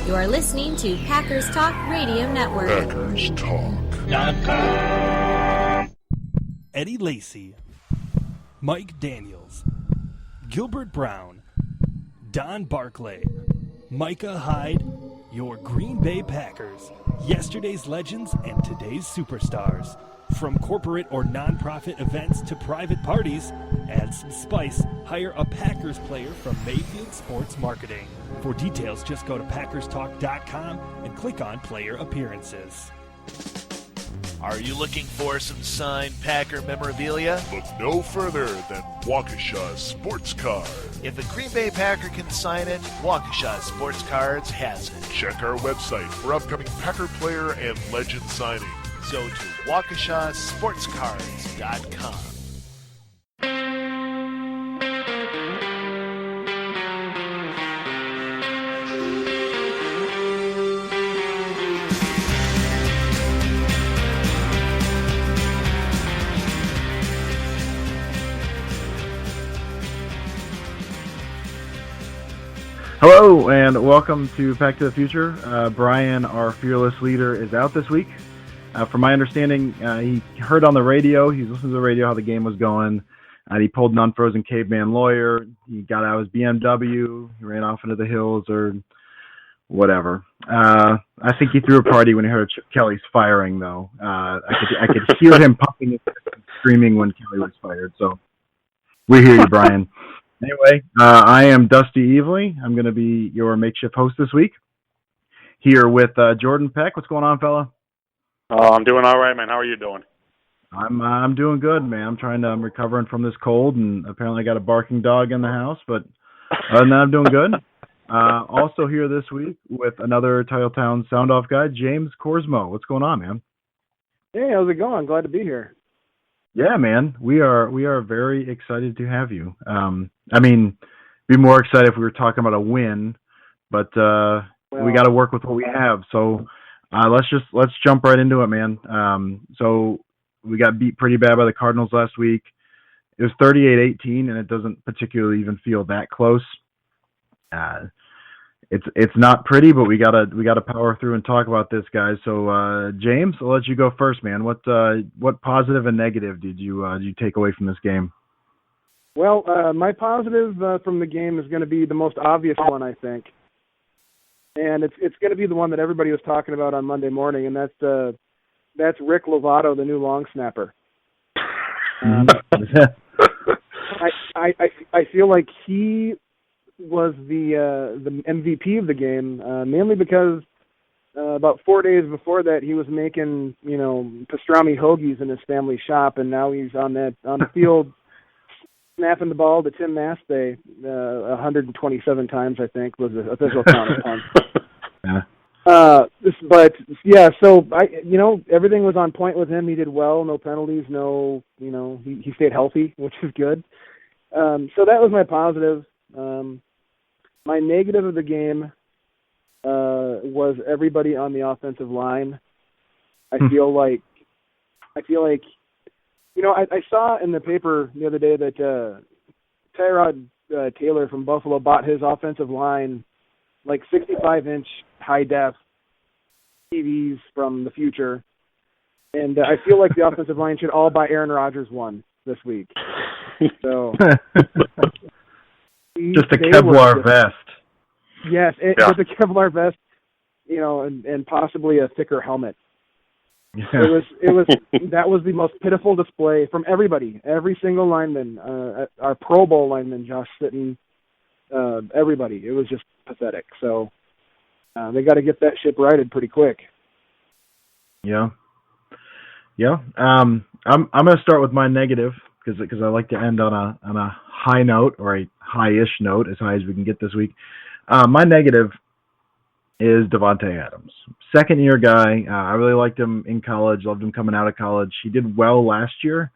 You are listening to Packers Talk Radio Network. Packers Talk. Eddie Lacy, Mike Daniels, Gilbert Brown, Don Barclay, Micah Hyde, your Green Bay Packers, yesterday's legends and today's superstars. From corporate or nonprofit events to private parties, add some spice, hire a Packers player from Mayfield Sports Marketing. For details, just go to PackersTalk.com and click on Player Appearances. Are you looking for some signed Packer memorabilia? Look no further than Waukesha Sports Card. If a Green Bay Packer can sign it, Waukesha Sports Cards has it. Check our website for upcoming Packer player and legend signings. Go to WaukeshaSportsCards.com. Hello and welcome to Back to the Future. Brian, our fearless leader, is out this week. From my understanding, he heard on the radio, he listened to the radio how the game was going. He pulled an Unfrozen Caveman lawyer. He got out his BMW. He ran off into the hills or whatever. I think he threw a party when he heard Kelly's firing, though. I could hear him pumping his fist and screaming when Kelly was fired. So we hear you, Brian. Anyway, I am Dusty Evely. I'm going to be your makeshift host this week. Here with Jordan Peck. What's going on, fella? I'm doing all right, man. How are you doing? I'm doing good, man. I'm recovering from this cold, and apparently I got a barking dog in the house. But other than that, I'm doing good. Also here this week with another Titletown Sound Off guy, James Korsmo. What's going on, man? Hey, how's it going? Glad to be here. Yeah, man. We are very excited to have you. Be more excited if we were talking about a win, but we got to work with what we have. So let's jump right into it, man. So we got beat pretty bad by the Cardinals last week. It was 38-18, and it doesn't particularly even feel that close. It's not pretty, but we gotta power through and talk about this, guys. So James, I'll let you go first, man. What positive and negative did you take away from this game? Well, my positive from the game is going to be the most obvious one, I think. And it's going to be the one that everybody was talking about on Monday morning, and that's Rick Lovato, the new long snapper. I feel like he was the MVP of the game, mainly because about 4 days before that he was making pastrami hoagies in his family shop, and now he's on the field snapping the ball to Tim Masthay 127 times, I think, was the official count of punts. Yeah. But yeah, so everything was on point with him. He did well, no penalties, he stayed healthy, which is good. So that was my positive. My negative of the game was everybody on the offensive line. I feel like I saw in the paper the other day that Tyrod Taylor from Buffalo bought his offensive line like 65-inch high-def TVs from the future. And I feel like the offensive line should all buy Aaron Rodgers one this week. So just a Kevlar vest. Yes, with a Kevlar vest, and possibly a thicker helmet. Yeah. That was the most pitiful display from everybody. Every single lineman, our Pro Bowl lineman, Josh Sitton, everybody. It was just pathetic. So they got to get that ship righted pretty quick. Yeah. I'm going to start with my negative because I like to end on a high note, or a high-ish note, as high as we can get this week. My negative is Davante Adams. Second-year guy. I really liked him in college, loved him coming out of college. He did well last year,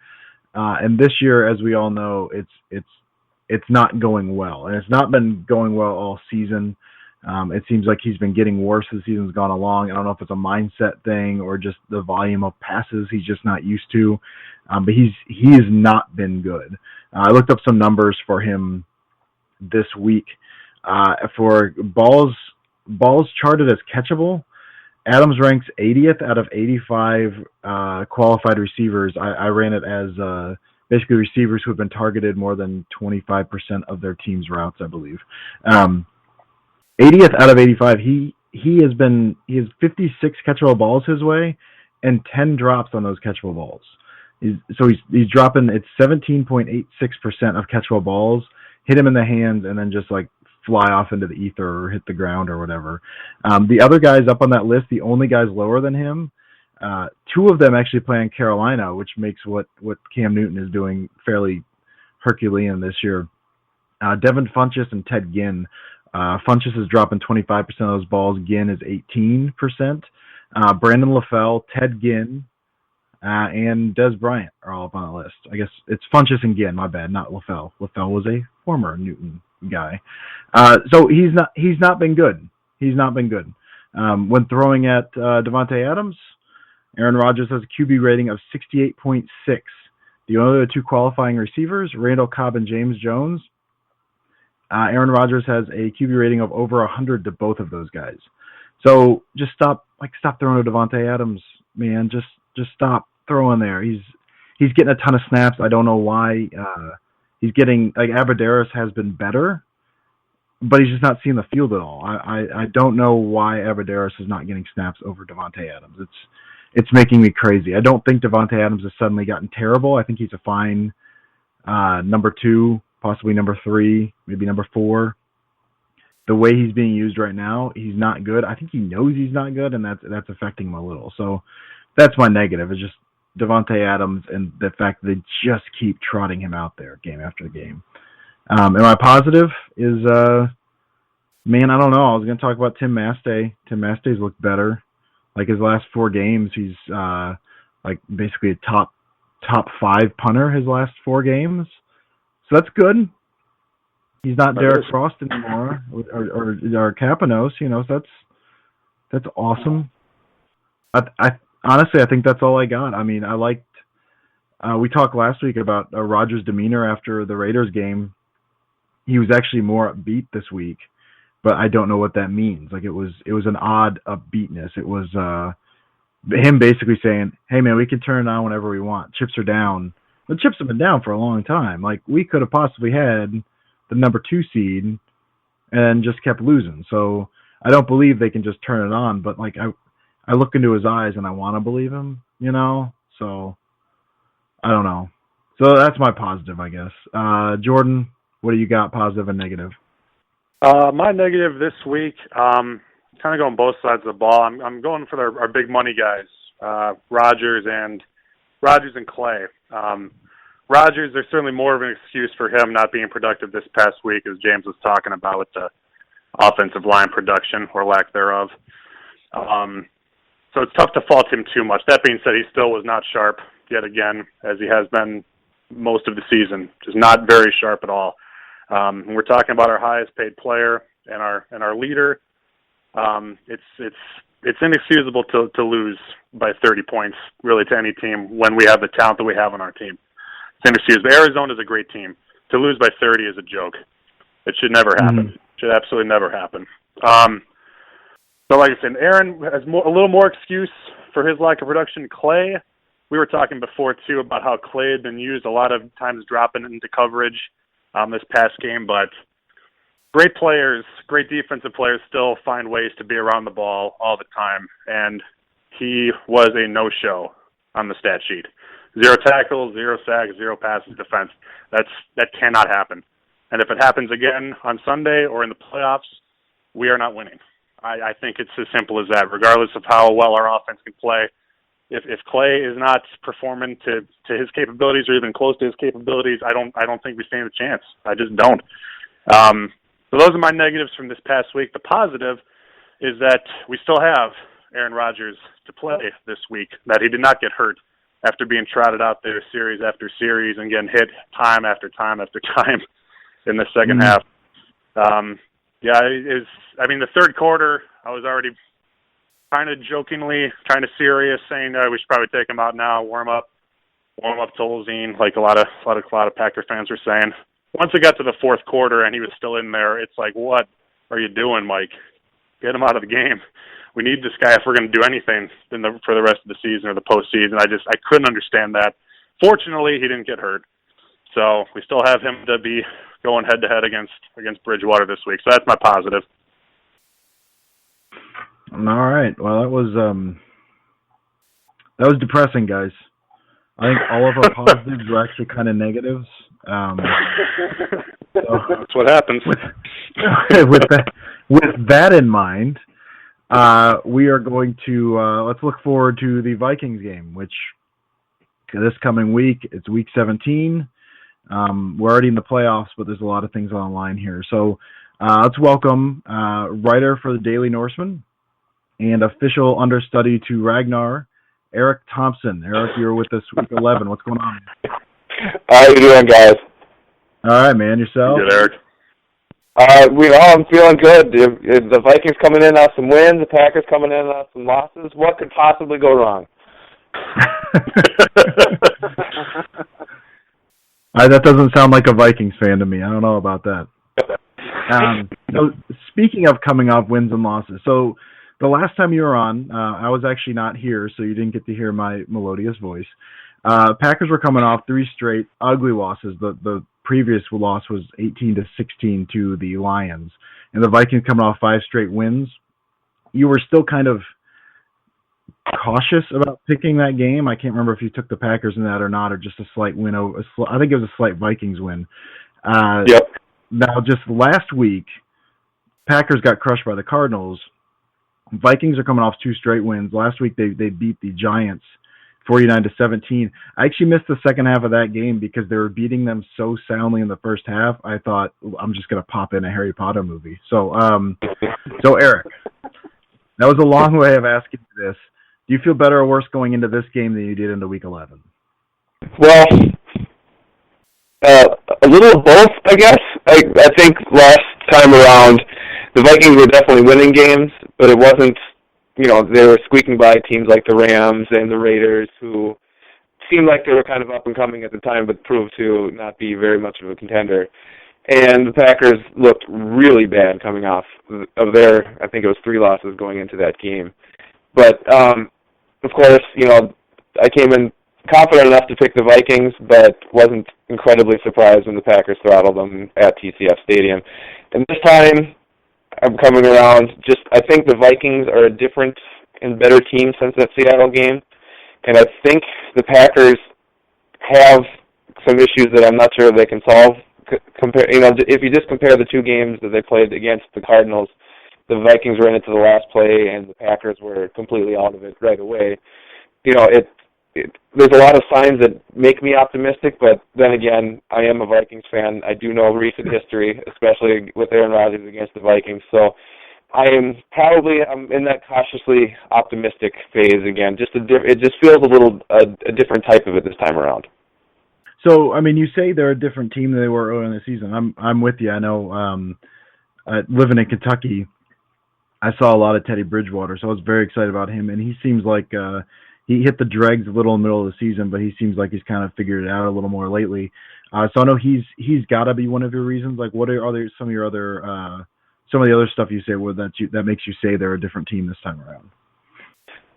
and this year, as we all know, it's not going well, and it's not been going well all season. It seems like he's been getting worse as the season's gone along. I don't know if it's a mindset thing or just the volume of passes he's just not used to, but he has not been good. I looked up some numbers for him this week. For balls balls charted as catchable, Adams ranks 80th out of 85 qualified receivers. I ran it as basically receivers who have been targeted more than 25% of their team's routes, I believe. 80th out of 85. He has 56 catchable balls his way and 10 drops on those catchable balls. He's dropping, it's 17.86% of catchable balls hit him in the hands and then just like fly off into the ether or hit the ground or whatever. The other guys up on that list, the only guys lower than him, two of them actually play in Carolina, which makes what Cam Newton is doing fairly Herculean this year. Devin Funchess and Ted Ginn. Funchess is dropping 25% of those balls. Ginn is 18%. Brandon LaFell, Ted Ginn, and Des Bryant are all up on the list. I guess it's Funchess and Ginn, my bad, not LaFell. LaFell was a former Newton guy. So he's not been good. He's not been good. When throwing at Davante Adams, Aaron Rodgers has a QB rating of 68.6. The other two qualifying receivers, Randall Cobb and James Jones, Aaron Rodgers has a QB rating of over 100 to both of those guys. So just stop throwing to Davante Adams, man. Just stop throwing there. He's getting a ton of snaps. I don't know why. He's getting, like, Abadaris has been better, but he's just not seeing the field at all. I don't know why Abadaris is not getting snaps over Davante Adams. It's making me crazy. I don't think Davante Adams has suddenly gotten terrible. I think he's a fine number 2, possibly number 3, maybe number 4. The way he's being used right now, he's not good. I think he knows he's not good, and that's affecting him a little. So that's my negative. It's just Davante Adams and the fact that they just keep trotting him out there game after game. And my positive is, man, I don't know. I was going to talk about Tim Mastey. Tim Mastey's looked better. Like his last 4 games, he's like basically a top 5 punter his last 4 games. So that's good. He's not Derek Frost anymore or Kapanos, so that's awesome. I honestly, I think that's all I got. I mean, I liked. We talked last week about Rodgers' demeanor after the Raiders game. He was actually more upbeat this week, but I don't know what that means. Like it was an odd upbeatness. It was him basically saying, "Hey man, we can turn it on whenever we want. Chips are down. The chips have been down for a long time. Like we could have possibly had the number 2 seed and just kept losing. So I don't believe they can just turn it on. But like I look into his eyes and I want to believe him, So I don't know. So that's my positive, I guess. Jordan, what do you got, positive and negative? My negative this week, kind of going both sides of the ball. I'm going for our big money guys, Rodgers and Clay. Rodgers, there's certainly more of an excuse for him not being productive this past week, as James was talking about with the offensive line production or lack thereof. So it's tough to fault him too much. That being said, he still was not sharp yet again, as he has been most of the season. Just not very sharp at all. When we're talking about our highest paid player and our leader, it's inexcusable to lose by 30 points really to any team when we have the talent that we have on our team. It's inexcusable. Arizona is a great team. To lose by 30 is a joke. It should never happen. It should absolutely never happen. So like I said, Aaron has a little more excuse for his lack of production. Clay, we were talking before too about how Clay had been used a lot of times dropping into coverage this past game, but great players, great defensive players still find ways to be around the ball all the time, and he was a no-show on the stat sheet. 0 tackles, 0 sacks, 0 passes defense. That cannot happen. And if it happens again on Sunday or in the playoffs, we are not winning. I think it's as simple as that, regardless of how well our offense can play. If Clay is not performing to his capabilities or even close to his capabilities, I don't think we stand a chance. I just don't. So those are my negatives from this past week. The positive is that we still have Aaron Rodgers to play this week, that he did not get hurt after being trotted out there series after series and getting hit time after time after time in the second half. The third quarter, I was already kind of jokingly, kind of serious, saying we should probably take him out now, warm up Tolzien, like a lot of Packer fans were saying. Once it got to the fourth quarter and he was still in there, it's like, what are you doing, Mike? Get him out of the game. We need this guy if we're going to do anything for the rest of the season or the postseason. I couldn't understand that. Fortunately, he didn't get hurt. So we still have him to be going head-to-head against Bridgewater this week. So that's my positive. All right. Well, that was depressing, guys. I think all of our positives were actually kind of negatives. So that's what happens. With that in mind, we are going to let's look forward to the Vikings game, which this coming week, it's week 17. We're already in the playoffs, but there's a lot of things on the line here. So let's welcome writer for the Daily Norseman and official understudy to Ragnar, Eric Thompson. Eric, you're with us week 11. What's going on? How you doing, guys? All right, man. Yourself? Good, Eric. I'm feeling good. If the Vikings coming in on some wins, the Packers coming in on some losses, what could possibly go wrong? That doesn't sound like a Vikings fan to me. I don't know about that. So speaking of coming off wins and losses, so the last time you were on, I was actually not here, so you didn't get to hear my melodious voice. Packers were coming off 3 straight ugly losses. The previous loss was 18-16 to the Lions, and the Vikings coming off 5 straight wins. You were still kind of cautious about picking that game. I can't remember if you took the Packers in that or not, or just a slight win. I think it was a slight Vikings win. Yep. Now, just last week, Packers got crushed by the Cardinals. Vikings are coming off 2 straight wins. Last week, they beat the Giants 49-17. I actually missed the second half of that game because they were beating them so soundly in the first half. I thought, I'm just going to pop in a Harry Potter movie. So Eric, that was a long way of asking you this. Do you feel better or worse going into this game than you did into Week 11? Well, a little of both, I guess. I think last time around, the Vikings were definitely winning games, but it wasn't, they were squeaking by teams like the Rams and the Raiders, who seemed like they were kind of up and coming at the time, but proved to not be very much of a contender. And the Packers looked really bad coming off of their, I think it was 3 losses going into that game. But, of course, I came in confident enough to pick the Vikings, but wasn't incredibly surprised when the Packers throttled them at TCF Stadium. And this time, I'm coming around. I think the Vikings are a different and better team since that Seattle game, and I think the Packers have some issues that I'm not sure they can solve. If you just compare the 2 games that they played against the Cardinals, the Vikings were in it to the last play, and the Packers were completely out of it right away. There's a lot of signs that make me optimistic, but then again, I am a Vikings fan. I do know recent history, especially with Aaron Rodgers against the Vikings. So I'm in that cautiously optimistic phase again. It just feels a different type of it this time around. So, you say they're a different team than they were earlier in the season. I'm with you. I know living in Kentucky, I saw a lot of Teddy Bridgewater, so I was very excited about him, and he seems like he hit the dregs a little in the middle of the season, but he seems like he's kind of figured it out a little more lately. So I know he's got to be one of your reasons. Like, what are some of your other some of the other stuff you say that makes you say they're a different team this time around?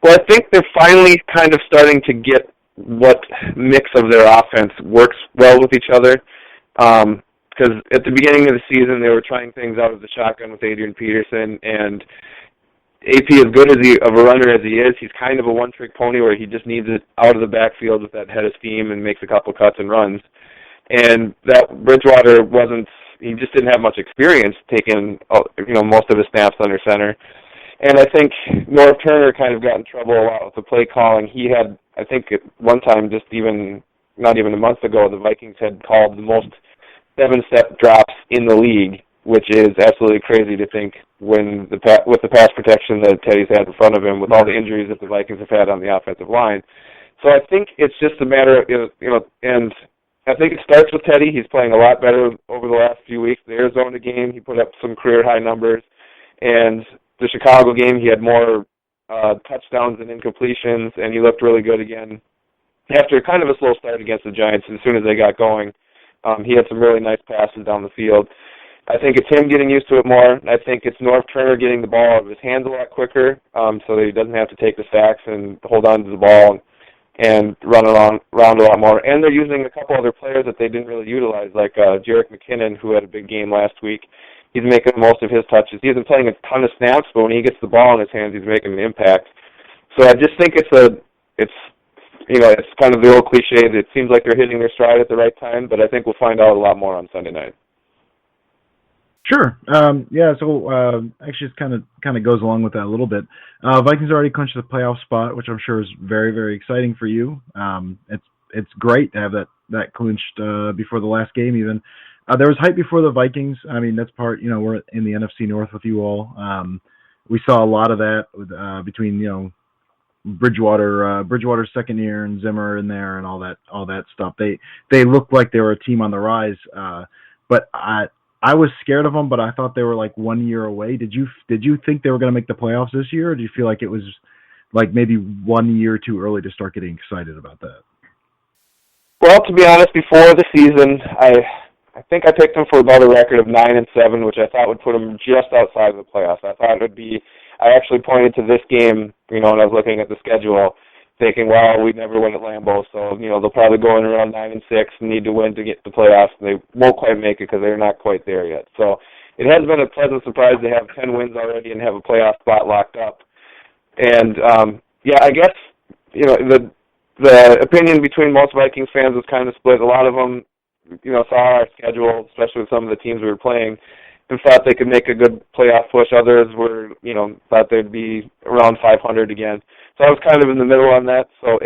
Well, I think they're finally kind of starting to get what mix of their offense works well with each other. Because at the beginning of the season, they were trying things out of the shotgun with Adrian Peterson, and AP, as good of a runner as he is, he's kind of a one-trick pony where he just needs it out of the backfield with that head of steam and makes a couple cuts and runs. And that Bridgewater he just didn't have much experience taking, most of his snaps under center. And I think Norv Turner kind of got in trouble a lot with the play calling. He had, I think at one time, not even a month ago, the Vikings had called the most 7-step drops in the league, which is absolutely crazy to think with the pass protection that Teddy's had in front of him, with all the injuries that the Vikings have had on the offensive line. So I think it's just a matter of, and I think it starts with Teddy. He's playing a lot better over the last few weeks. The Arizona game, he put up some career-high numbers, and the Chicago game, he had more touchdowns and incompletions, and he looked really good again. After kind of a slow start against the Giants, as soon as they got going, he had some really nice passes down the field. I think it's him getting used to it more. I think it's North Turner getting the ball out of his hands a lot quicker, so that he doesn't have to take the sacks and hold on to the ball and run around a lot more. And they're using a couple other players that they didn't really utilize, like Jerick McKinnon, who had a big game last week. He's making most of his touches. He isn't playing a ton of snaps, but when he gets the ball in his hands, he's making an impact. So I just think it's kind of the old cliche that it seems like they're hitting their stride at the right time, but I think we'll find out a lot more on Sunday night. Sure. So actually it kind of goes along with that a little bit. Vikings already clinched the playoff spot, which I'm sure is very, very exciting for you. It's great to have that clinched before the last game even. There was hype before the Vikings. I mean, that's part, we're in the NFC North with you all. We saw a lot of that with, between, Bridgewater's second year and Zimmer in there and all that stuff. They looked like they were a team on the rise. But I was scared of them, but I thought they were like 1 year away. Did you think they were going to make the playoffs this year, or do you feel like it was like maybe 1 year too early to start getting excited about that? Well, to be honest, before the season, I think I picked them for about a record of 9-7, which I thought would put them just outside of the playoffs. I thought it would be. I actually pointed to this game, when I was looking at the schedule, thinking, well, we never win at Lambeau, so, they'll probably go in around 9-6 and need to win to get to the playoffs, and they won't quite make it because they're not quite there yet. So it has been a pleasant surprise to have 10 wins already and have a playoff spot locked up. And, I guess, the opinion between most Vikings fans was kind of split. A lot of them, saw our schedule, especially with some of the teams we were playing, and thought they could make a good playoff push. Others were, thought they'd be around 500 again. So I was kind of in the middle on that. So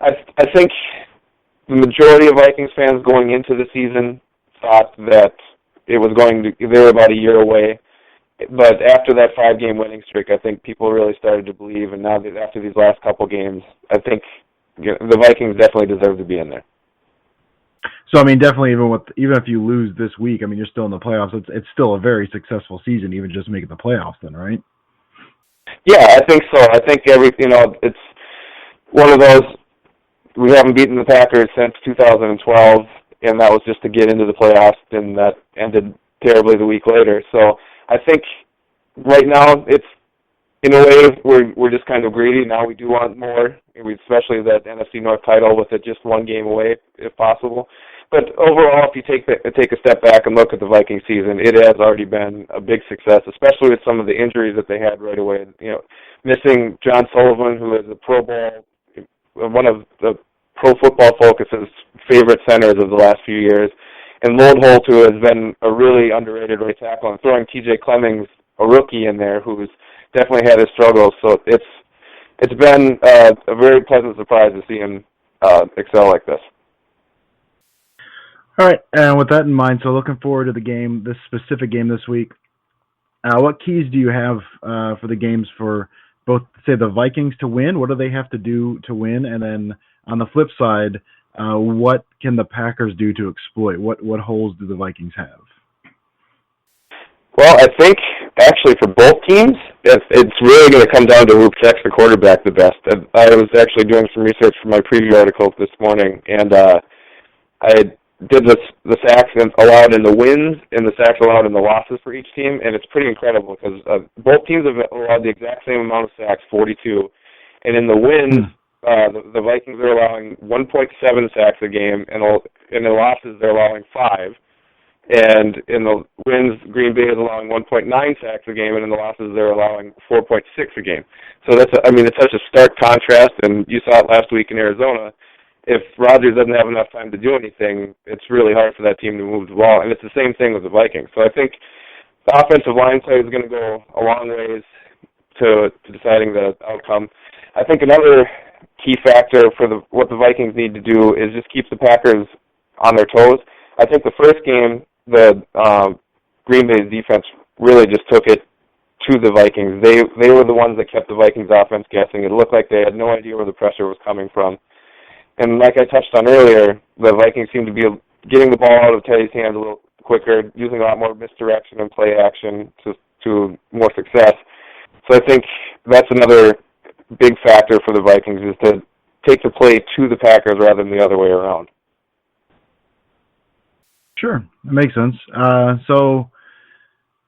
I think the majority of Vikings fans going into the season thought that they were about a year away. But after that 5-game winning streak, I think people really started to believe. And now that after these last couple games, I think the Vikings definitely deserve to be in there. So, I mean, definitely even if you lose this week, I mean, you're still in the playoffs. It's still a very successful season, even just making the playoffs then, right? Yeah, I think so. I think it's one of those, we haven't beaten the Packers since 2012, and that was just to get into the playoffs, and that ended terribly the week later. So I think right now it's, in a way, we're just kind of greedy. Now we do want more, especially that NFC North title with it just 1 game away, if possible. But overall, if you take a step back and look at the Viking season, it has already been a big success, especially with some of the injuries that they had right away. Missing John Sullivan, who is a Pro Bowl, one of the Pro Football Focus's favorite centers of the last few years, and Lodeholt, who has been a really underrated right tackle, and throwing T.J. Clemmings, a rookie, in there, who's definitely had his struggles. So it's been a very pleasant surprise to see him excel like this. All right, and with that in mind, so looking forward to the game, this specific game this week, what keys do you have for the games for both, say, the Vikings to win? What do they have to do to win? And then on the flip side, what can the Packers do to exploit? What holes do the Vikings have? Well, I think actually for both teams, it's really going to come down to who protects the quarterback the best. I was actually doing some research for my preview article this morning, and I did the sacks allowed in the wins and the sacks allowed in the losses for each team, and it's pretty incredible because both teams have allowed the exact same amount of sacks, 42, and in the wins, the Vikings are allowing 1.7 sacks a game, and in the losses they're allowing 5. And in the wins, Green Bay is allowing 1.9 sacks a game, and in the losses, they're allowing 4.6 a game. So it's such a stark contrast, and you saw it last week in Arizona. If Rodgers doesn't have enough time to do anything, it's really hard for that team to move the ball, and it's the same thing with the Vikings. So I think the offensive line play is going to go a long ways to deciding the outcome. I think another key factor for what the Vikings need to do is just keep the Packers on their toes. I think the first game, the Green Bay's defense really just took it to the Vikings. They were the ones that kept the Vikings offense guessing. It looked like they had no idea where the pressure was coming from. And like I touched on earlier, the Vikings seem to be getting the ball out of Teddy's hands a little quicker, using a lot more misdirection and play action to more success. So I think that's another big factor for the Vikings, is to take the play to the Packers rather than the other way around. Sure, that makes sense. So,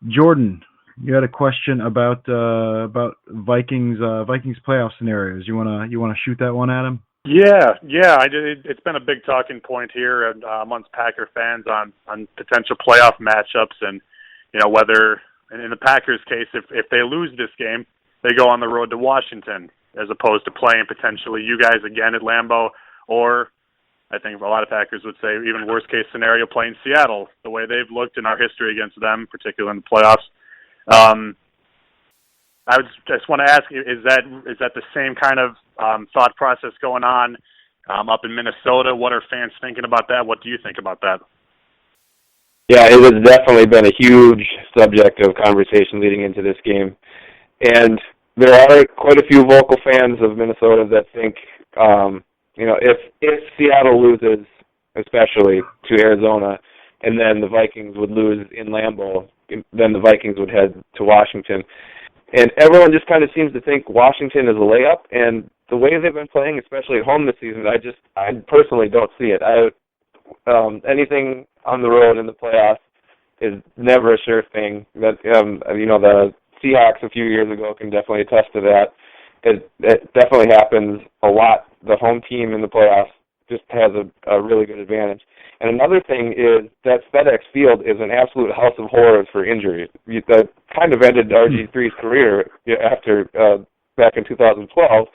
Jordan, you had a question about Vikings playoff scenarios. You wanna shoot that one at him? Yeah. I did. It's been a big talking point here amongst Packer fans on potential playoff matchups, and whether, in the Packers' case, if they lose this game, they go on the road to Washington as opposed to playing potentially you guys again at Lambeau, or I think a lot of Packers would say even worst case scenario, playing Seattle the way they've looked in our history against them, particularly in the playoffs. I just want to ask, is that the same kind of thought process going on up in Minnesota? What are fans thinking about that? What do you think about that? Yeah, it has definitely been a huge subject of conversation leading into this game. And there are quite a few vocal fans of Minnesota that think, if Seattle loses, especially to Arizona, and then the Vikings would lose in Lambeau, then the Vikings would head to Washington. And everyone just kind of seems to think Washington is a layup, and the way they've been playing, especially at home this season, I personally don't see it. Anything on the road in the playoffs is never a sure thing. That the Seahawks a few years ago can definitely attest to that. It definitely happens a lot. The home team in the playoffs just has a really good advantage. And another thing is that FedEx Field is an absolute house of horrors for injuries. That kind of ended RG3's career after back in 2012.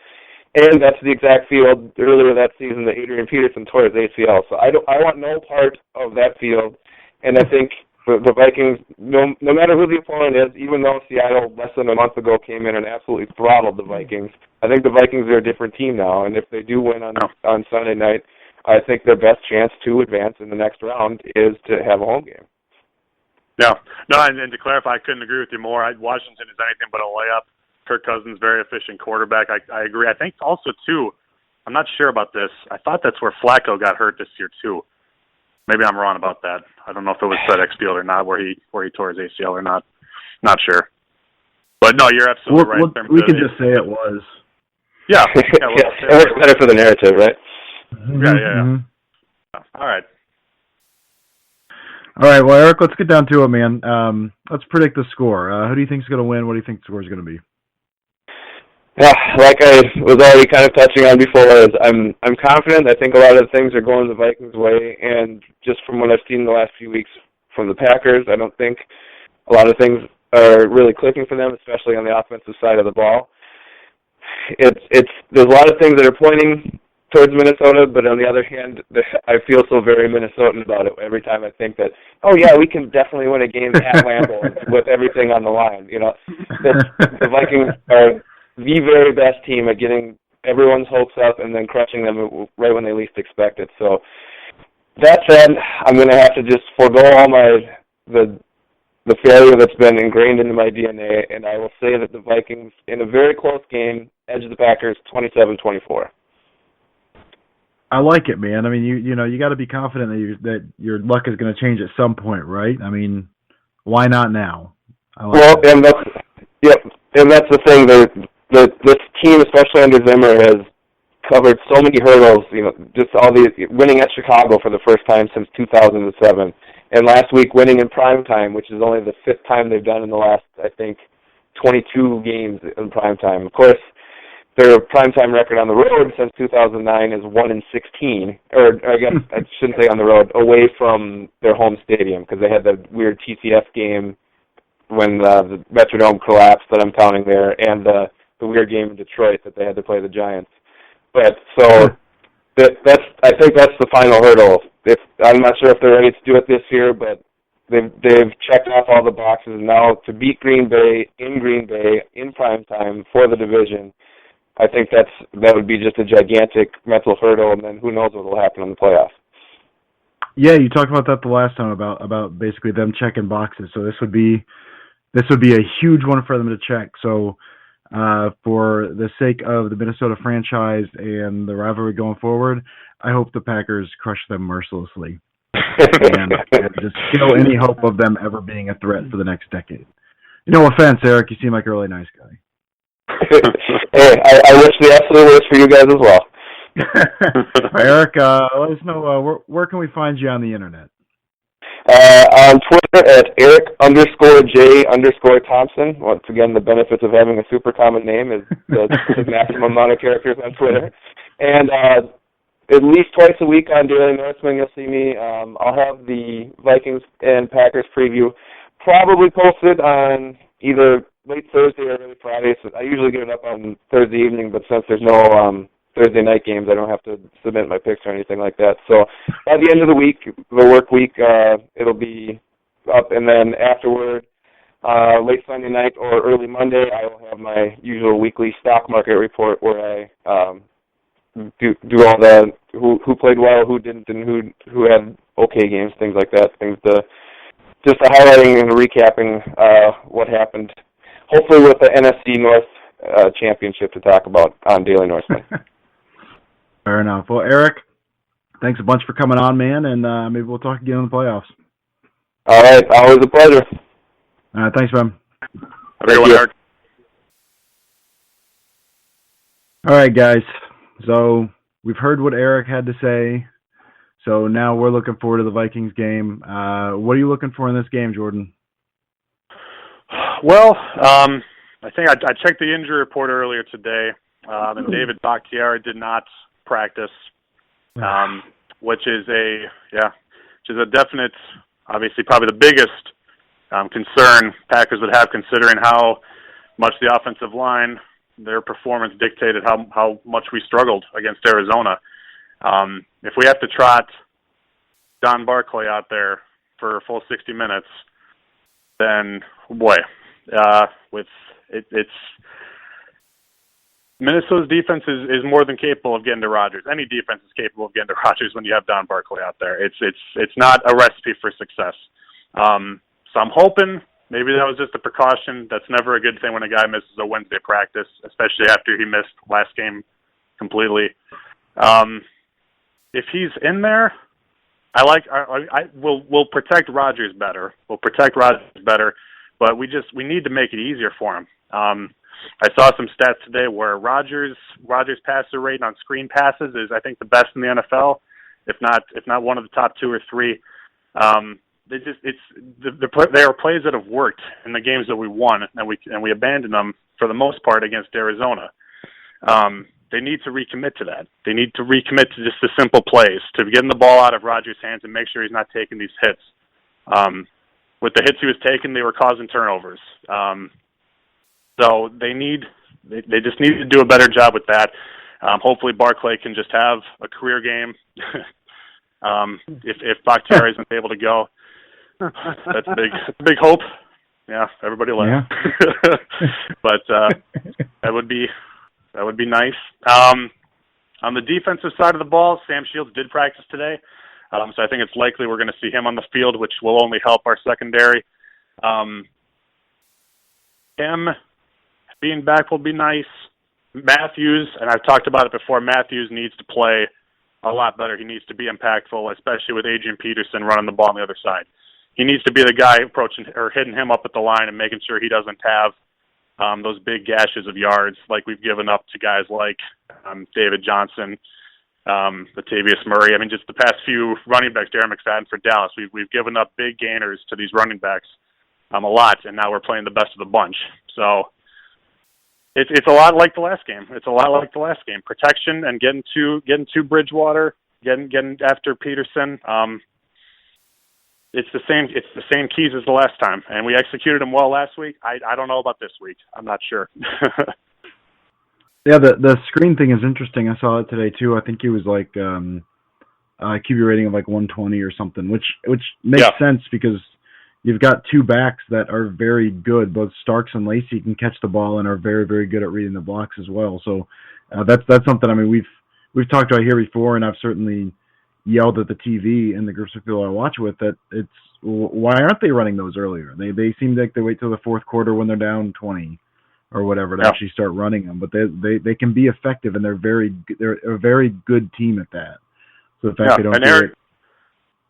And that's the exact field earlier that season that Adrian Peterson tore his ACL. So I want no part of that field. And I think the Vikings, no matter who the opponent is, even though Seattle less than a month ago came in and absolutely throttled the Vikings, I think the Vikings are a different team now. And if they do win on Sunday night, I think their best chance to advance in the next round is to have a home game. No, and to clarify, I couldn't agree with you more. Washington is anything but a layup. Kirk Cousins, very efficient quarterback. I agree. I think also, too, I'm not sure about this. I thought that's where Flacco got hurt this year, too. Maybe I'm wrong about that. I don't know if it was FedEx Field or not, where he tore his ACL or not. Not sure. But, no, you're absolutely right. We can just say it was. Yeah. It works better for the narrative, right? Mm-hmm. Yeah. Mm-hmm. All right. Well, Eric, let's get down to it, man. Let's predict the score. Who do you think is going to win? What do you think the score is going to be? Yeah, like I was already kind of touching on before, I'm confident. I think a lot of things are going the Vikings' way, and just from what I've seen the last few weeks from the Packers, I don't think a lot of things are really clicking for them, especially on the offensive side of the ball. There's a lot of things that are pointing towards Minnesota, but on the other hand, I feel so very Minnesotan about it every time I think that, we can definitely win a game at Lambeau with everything on the line. The Vikings are the very best team at getting everyone's hopes up and then crushing them right when they least expect it. So that said, I'm going to have to just forego all the failure that's been ingrained into my DNA, and I will say that the Vikings, in a very close game, edge the Packers 27-24. I like it, man. I mean, you got to be confident that your luck is going to change at some point, right? I mean, why not now? And that's the thing. This team, especially under Zimmer, has covered so many hurdles. Just all these winning at Chicago for the first time since 2007, and last week winning in primetime, which is only the fifth time they've done in the last, I think, 22 games in primetime. Of course, their primetime record on the road since 2009 is 1-16, or I guess I shouldn't say on the road, away from their home stadium, because they had that weird TCF game when the Metrodome collapsed that I'm counting there, and the weird game in Detroit that they had to play the Giants. But so I think that's the final hurdle. I'm not sure if they're ready to do it this year, but they've checked off all the boxes now to beat Green Bay in primetime for the division. I think that would be just a gigantic mental hurdle, and then who knows what will happen in the playoffs. Yeah, you talked about that the last time about basically them checking boxes. So this would be a huge one for them to check. So for the sake of the Minnesota franchise and the rivalry going forward, I hope the Packers crush them mercilessly and just kill any hope of them ever being a threat for the next decade. No offense, Eric. You seem like a really nice guy. Hey, I wish the absolute worst for you guys as well. Eric, let us know where can we find you on the internet? On Twitter at Eric_J_Thompson. Once again, the benefits of having a super common name is the maximum amount of characters on Twitter. And at least twice a week on Daily Norseman, you'll see me. I'll have the Vikings and Packers preview probably posted on either late Thursday or early Friday. So I usually get it up on Thursday evening, but since there's no Thursday night games, I don't have to submit my picks or anything like that. So by the end of the week, the work week, it'll be up, and then afterward, late Sunday night or early Monday, I will have my usual weekly stock market report where I do all the who played well, who didn't, and who had okay games, things like that. Just the highlighting and recapping what happened. Hopefully with the NFC North Championship to talk about on Daily Norseman. Fair enough. Well, Eric, thanks a bunch for coming on, man, and maybe we'll talk again in the playoffs. All right. Always a pleasure. Thanks, man. Have a good one, Eric. All right, guys. So we've heard what Eric had to say. So now we're looking forward to the Vikings game. What are you looking for in this game, Jordan? Well, I think I checked the injury report earlier today, and David Bakhtiari did not practice, which is a definite, obviously probably the biggest concern Packers would have, considering how much the offensive line, their performance dictated how much we struggled against Arizona. If we have to trot Don Barclay out there for a full 60 minutes, then boy, it's Minnesota's defense is more than capable of getting to Rodgers. Any defense is capable of getting to Rodgers when you have Don Barclay out there. It's not a recipe for success. So I'm hoping maybe that was just a precaution. That's never a good thing when a guy misses a Wednesday practice, especially after he missed last game completely. If he's in there, we'll protect Rodgers better. We'll protect Rodgers better, but we need to make it easier for him. I saw some stats today where Rodgers' passer rate on screen passes is, I think, the best in the NFL, if not one of the top two or three. They are plays that have worked in the games that we won, and we abandoned them for the most part against Arizona. They need to recommit to that. They need to recommit to just the simple plays, to getting the ball out of Rodgers' hands and make sure he's not taking these hits. With the hits he was taking, they were causing turnovers. So they just need to do a better job with that. Hopefully Barclay can just have a career game. If Bakhtiari isn't able to go, that's a big hope. Yeah, everybody laugh. Yeah. But that would be nice. On the defensive side of the ball, Sam Shields did practice today, so I think it's likely we're going to see him on the field, which will only help our secondary. Him being back will be nice. Matthews, and I've talked about it before, Matthews needs to play a lot better. He needs to be impactful, especially with Adrian Peterson running the ball on the other side. He needs to be the guy approaching or hitting him up at the line and making sure he doesn't have those big gashes of yards like we've given up to guys like David Johnson, Latavius Murray. I mean, just the past few running backs Darren McFadden for Dallas, we've given up big gainers to these running backs a lot, and now we're playing the best of the bunch. So it's a lot like the last game. Protection and getting to Bridgewater, getting after Peterson. It's the same keys as the last time, and we executed them well last week. I don't know about this week. I'm not sure. Yeah, the screen thing is interesting. I saw it today too. I think it was like QB rating of like 120 or something, which makes sense because you've got two backs that are very good. Both Starks and Lacey can catch the ball and are very, very good at reading the blocks as well. So that's something. I mean, we've talked about here before, and I've certainly yelled at the TV and the groups of people I watch with that it's why aren't they running those earlier? They seem like they wait till the fourth quarter when they're down 20 or whatever to actually start running them. But they can be effective, and they're a very good team at that. So the fact they don't do it.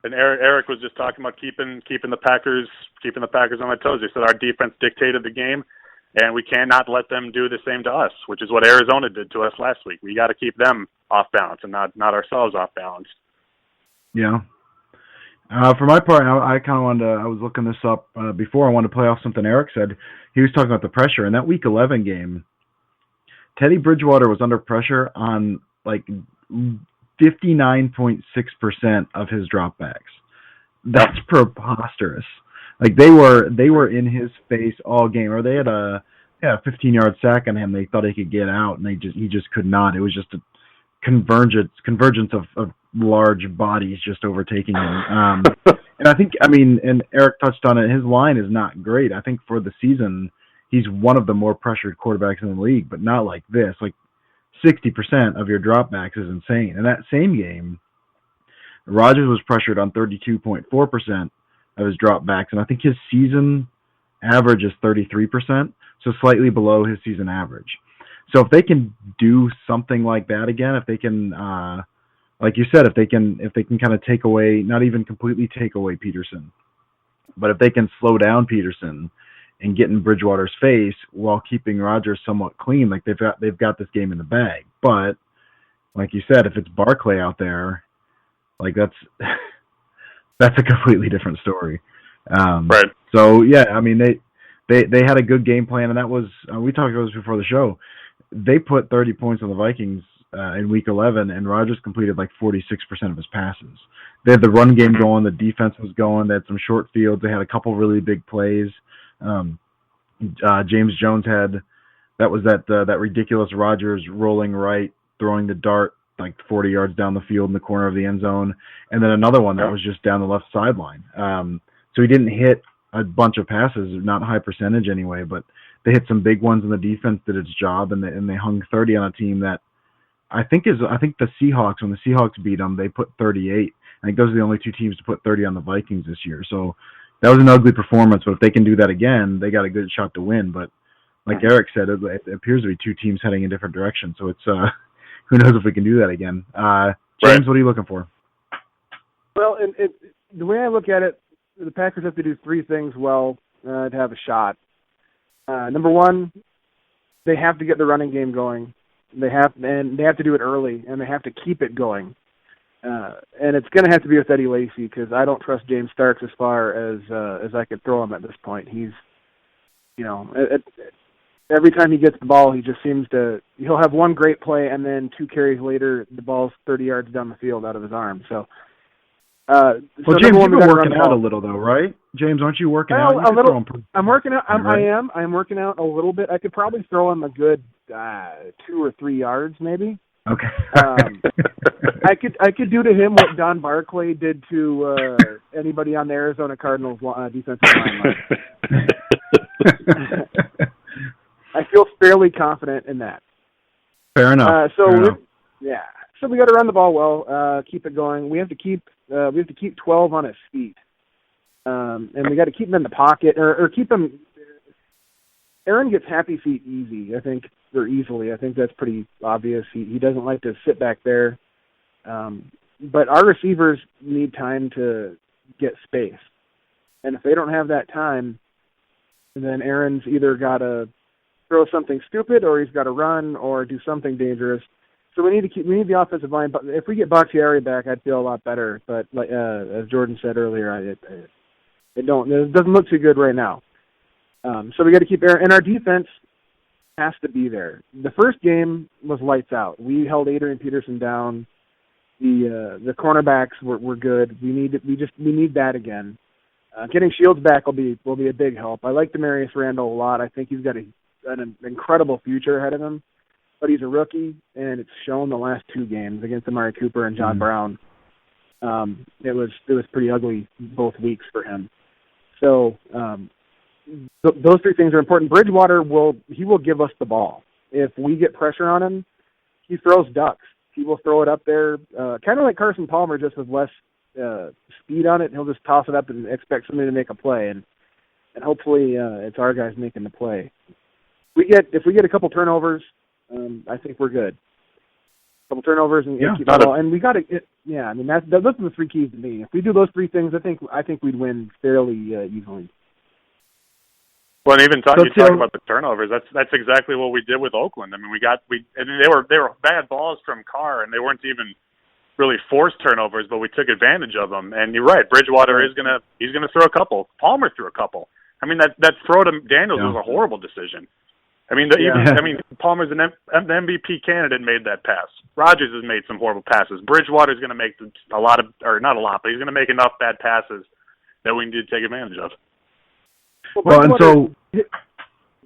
And Eric was just talking about keeping the Packers on their toes. He said our defense dictated the game, and we cannot let them do the same to us, which is what Arizona did to us last week. We got to keep them off balance and not ourselves off balance. Yeah. For my part, I kind of wanted to. I was looking this up before. I wanted to play off something Eric said. He was talking about the pressure in that Week 11 game. Teddy Bridgewater was under pressure on like 59.6% of his dropbacks. That's preposterous. Like they were in his face all game, or they had a 15-yard sack on him. They thought he could get out, and he just could not. It was just a convergence of large bodies just overtaking him. And and Eric touched on it. His line is not great. I think for the season, he's one of the more pressured quarterbacks in the league, but not like this. Like 60% of your dropbacks is insane. In that same game, Rodgers was pressured on 32.4% of his dropbacks, and I think his season average is 33%, so slightly below his season average. So if they can do something like that again, if they can, like you said, if they can kind of take away, not even completely take away Peterson, but if they can slow down Peterson and get in Bridgewater's face while keeping Rodgers somewhat clean, like they've got this game in the bag. But like you said, if it's Barkley out there, like that's a completely different story. Right. So yeah, I mean they had a good game plan, and that was we talked about this before the show. They put 30 points on the Vikings in Week 11, and Rodgers completed like 46% of his passes. They had the run game going, the defense was going, they had some short fields, they had a couple really big plays. James Jones had that ridiculous Rodgers rolling right, throwing the dart like 40 yards down the field in the corner of the end zone, and then another one that was just down the left sideline. So he didn't hit a bunch of passes, not high percentage anyway, but they hit some big ones, and the defense did its job, and they hung 30 on a team that I think the Seahawks, when the Seahawks beat them, they put 38. I think those are the only two teams to put 30 on the Vikings this year. So that was an ugly performance, but if they can do that again, they got a good shot to win. But like Eric said, it appears to be two teams heading in different directions. So it's who knows if we can do that again. James, what are you looking for? Well, the way I look at it, the Packers have to do three things well to have a shot. Number one, they have to get the running game going. They have to do it early, and they have to keep it going. And it's going to have to be with Eddie Lacy, because I don't trust James Starks as far as I could throw him at this point. He's, every time he gets the ball, he just seems he'll have one great play, and then 2 carries later, the ball's 30 yards down the field out of his arm. So, James, you've been working out a little, though, right? James, aren't you working out? A little. I'm working out. I'm working out a little bit. I could probably throw him a good 2 or 3 yards, maybe. Okay. I could do to him what Don Barclay did to anybody on the Arizona Cardinals defensive line. I feel fairly confident in that. Fair enough. So we got to run the ball well, keep it going. We have to keep 12 on his feet, and we got to keep him in the pocket or keep him. Aaron gets happy feet easily. I think that's pretty obvious. He doesn't like to sit back there, but our receivers need time to get space, and if they don't have that time, then Aaron's either got to throw something stupid, or he's got to run, or do something dangerous. So we need the offensive line. But if we get Bakhtiari back, I'd feel a lot better. But like as Jordan said earlier, it doesn't look too good right now. So we got to keep Aaron, and our defense has to be there. The first game was lights out. We held Adrian Peterson down. The cornerbacks were good. We need that again. Getting Shields back will be a big help. I like Demarius Randall a lot. I think he's got an incredible future ahead of him. But he's a rookie, and it's shown the last 2 games against Amari Cooper and John Brown. It was pretty ugly both weeks for him. So those 3 things are important. Bridgewater will give us the ball. If we get pressure on him, he throws ducks. He will throw it up there, kind of like Carson Palmer, just with less speed on it. He'll just toss it up and expect somebody to make a play, and hopefully it's our guys making the play. If we get a couple turnovers, I think we're good. A couple turnovers and keep the ball. And we got to. I mean those are the 3 keys to me. If we do those 3 things, I think we'd win fairly easily. Well, and even you talk about the turnovers. That's exactly what we did with Oakland. I mean, they were bad balls from Carr, and they weren't even really force turnovers, but we took advantage of them. And you're right, Bridgewater he's gonna throw a couple. Palmer threw a couple. I mean, that throw to Daniels was a horrible decision. I mean, Palmer's an MVP candidate, made that pass. Rodgers has made some horrible passes. Bridgewater's going to make a lot of, or not a lot, but he's going to make enough bad passes that we need to take advantage of. Well, and so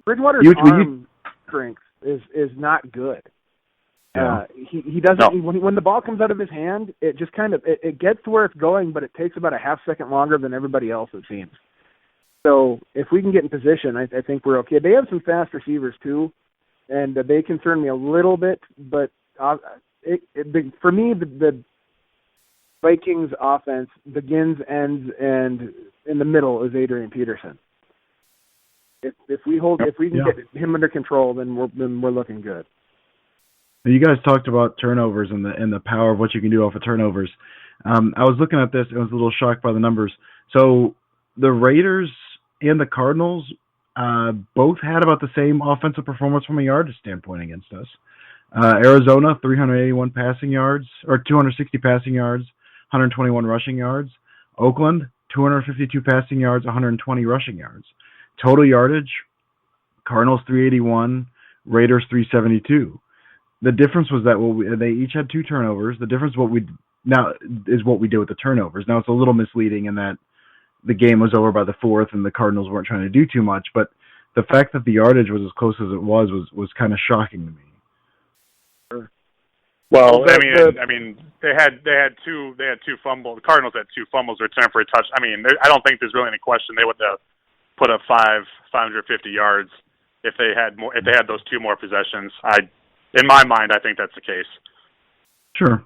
Bridgewater's arm strength is not good. He doesn't when the ball comes out of his hand, it just kind of it gets to where it's going, but it takes about a half second longer than everybody else, it seems. So if we can get in position, I think we're okay. They have some fast receivers too, and they concern me a little bit. But for me, the Vikings offense begins, ends, and in the middle is Adrian Peterson. If we can get him under control, then we're looking good. You guys talked about turnovers and the power of what you can do off of turnovers. I was looking at this and was a little shocked by the numbers. So the Raiders and the Cardinals both had about the same offensive performance from a yardage standpoint against us. Arizona, 381 passing yards, or 260 passing yards, 121 rushing yards. Oakland, 252 passing yards, 120 rushing yards. Total yardage, Cardinals 381, Raiders 372. The difference was that they each had 2 turnovers. The difference what we did with the turnovers. Now it's a little misleading in that the game was over by the 4th and the Cardinals weren't trying to do too much, but the fact that the yardage was as close as it was kind of shocking to me. Well, I mean, they had two fumbles. The Cardinals had 2 fumbles returned for a touch. I mean, I don't think there's really any question they would have put up 550 yards if they had those 2 more possessions. In my mind, I think that's the case. Sure.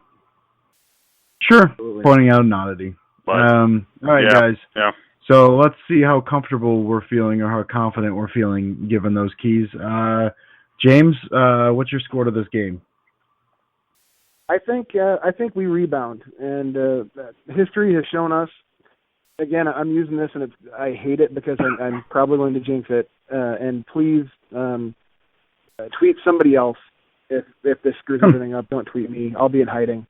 Absolutely. Pointing out an oddity. All right, guys. Yeah. So let's see how comfortable we're feeling or how confident we're feeling given those keys. James, what's your score to this game? I think we rebound, and history has shown us. Again, I'm using this, and I hate it because I'm probably going to jinx it. And please tweet somebody else if this screws everything up. Don't tweet me. I'll be in hiding.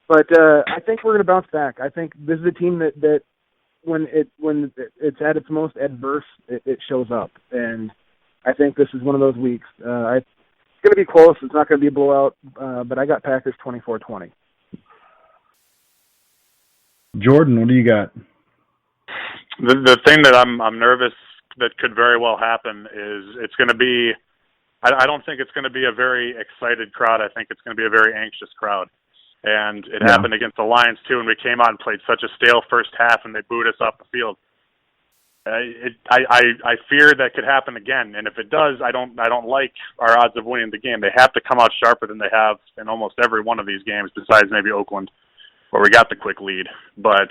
But I think we're going to bounce back. I think this is a team that when it's at its most adverse, it shows up. And I think this is one of those weeks. It's going to be close. It's not going to be a blowout. But I got Packers 24-20. Jordan, what do you got? The thing that I'm nervous that could very well happen is it's going to be. I don't think it's going to be a very excited crowd. I think it's going to be a very anxious crowd. And it happened against the Lions, too, and we came out and played such a stale first half, and they booed us off the field. I fear that could happen again, and if it does, I don't like our odds of winning the game. They have to come out sharper than they have in almost every one of these games, besides maybe Oakland, where we got the quick lead. But,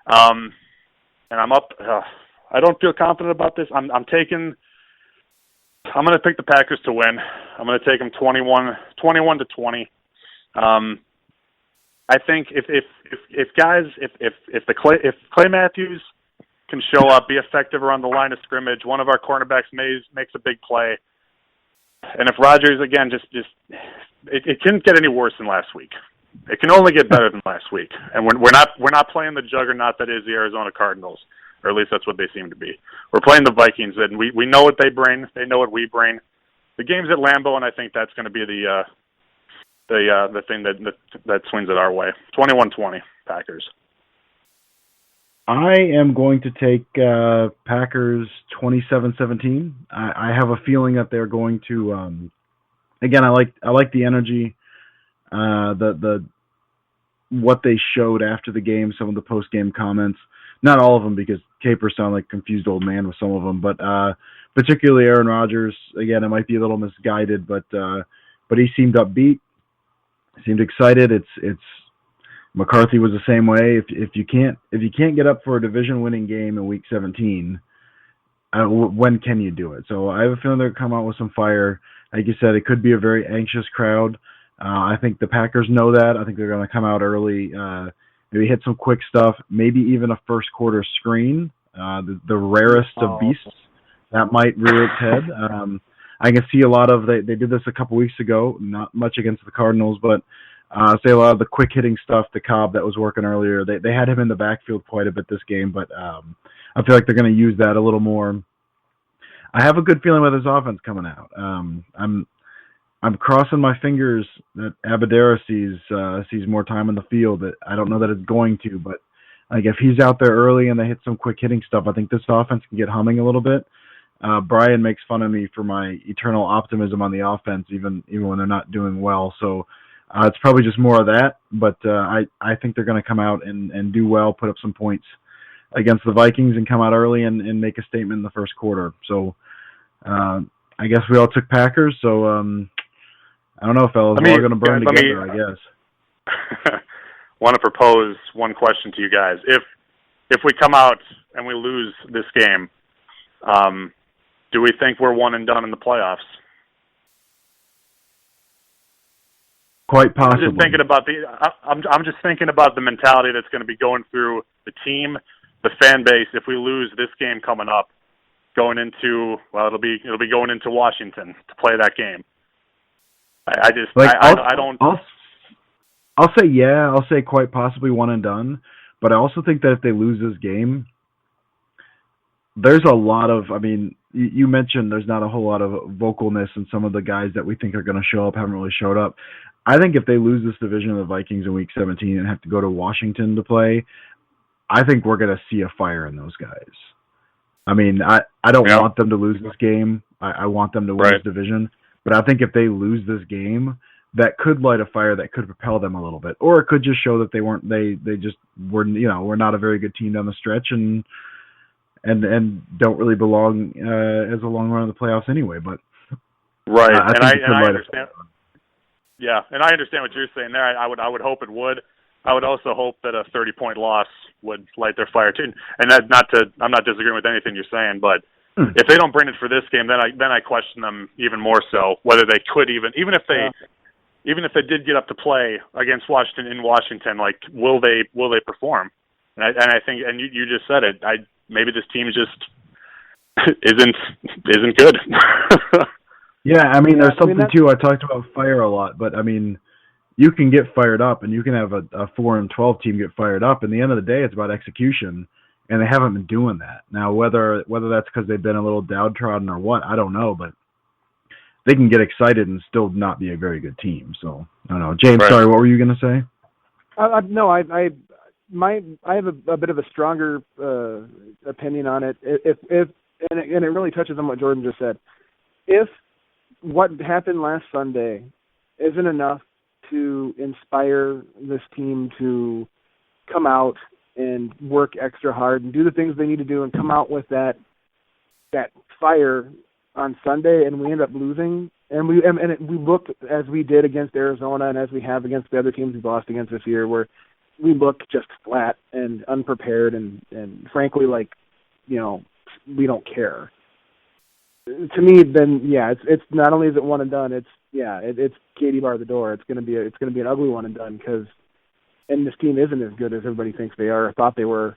and I'm up. I don't feel confident about this. I'm going to pick the Packers to win. I'm going to take them 21-20. I think if Clay Matthews can show up, be effective around the line of scrimmage, one of our cornerbacks makes a big play, and if Rodgers again it couldn't get any worse than last week. It can only get better than last week, and we're not playing the juggernaut that is the Arizona Cardinals, or at least that's what they seem to be. We're playing the Vikings, and we know what they bring. They know what we bring. The game's at Lambeau, and I think that's going to be the thing that swings it our way. 21-20, Packers. I am going to take Packers 27-17. I have a feeling that they're going to. Again, I like the energy, the what they showed after the game, some of the post game comments. Not all of them, because Capers sound like a confused old man with some of them, but particularly Aaron Rodgers. Again, it might be a little misguided, but he seemed upbeat. Seemed excited. It's McCarthy was the same way. If you can't get up for a division-winning game in Week 17, when can you do it? So I have a feeling they'll come out with some fire. Like you said, it could be a very anxious crowd. I think the Packers know that. I think they're going to come out early, maybe hit some quick stuff, maybe even a first-quarter screen, the rarest of beasts. That might rear its head. I can see a lot of they did this a couple weeks ago, not much against the Cardinals, but Say a lot of the quick hitting stuff to Cobb that was working earlier. They had him in the backfield quite a bit this game, but I feel like they're going to use that a little more. I have a good feeling with his offense coming out. I'm crossing my fingers that Abadera sees more time in the field. I don't know that it's going to, but like if he's out there early and they hit some quick hitting stuff, I think this offense can get humming a little bit. Brian makes fun of me for my eternal optimism on the offense, even when they're not doing well. So it's probably just more of that. But I think they're going to come out and do well, put up some points against the Vikings, and come out early and make a statement in the first quarter. So I guess we all took Packers. So I don't know, fellas. We're all going to burn together, I guess. Want to propose one question to you guys. If we come out and we lose this game, do we think we're one and done in the playoffs? Quite possibly. I'm just thinking about the mentality that's going to be going through the team, the fan base. If we lose this game coming up, it'll be going into Washington to play that game. I'll say yeah. I'll say quite possibly one and done. But I also think that if they lose this game, there's a lot of, you mentioned there's not a whole lot of vocalness, and some of the guys that we think are going to show up haven't really showed up. I think if they lose this division of the Vikings in Week 17 and have to go to Washington to play, I think we're going to see a fire in those guys. I don't want them to lose this game. I want them to win this division. But I think if they lose this game, that could light a fire that could propel them a little bit. Or it could just show that they just were not a very good team down the stretch and don't really belong as a long run of the playoffs anyway. But I understand. Yeah, and I understand what you're saying there. I would hope it would. I would also hope that a 30-point loss would light their fire too. And I'm not disagreeing with anything you're saying, but if they don't bring it for this game, then I question them even more so whether they could even if they did get up to play against Washington in Washington, like will they perform? And I think, and you just said it. Maybe this team just isn't good. Yeah, there's something too. I talked about fire a lot, but you can get fired up, and you can have a 4-12 team get fired up. In the end of the day, it's about execution, and they haven't been doing that. Now, whether that's because they've been a little downtrodden or what, I don't know, but they can get excited and still not be a very good team. So I don't know. James, sorry, what were you going to say? No, I have a bit of a stronger opinion on it. And it really touches on what Jordan just said. If what happened last Sunday isn't enough to inspire this team to come out and work extra hard and do the things they need to do and come out with that fire on Sunday, and we end up losing, and we looked as we did against Arizona and as we have against the other teams we've lost against this year, where we look just flat and unprepared and frankly, we don't care. To me, then it's not only is it one and done, it's Katie bar the door. It's gonna be an ugly one and done and this team isn't as good as everybody thinks they are or thought they were.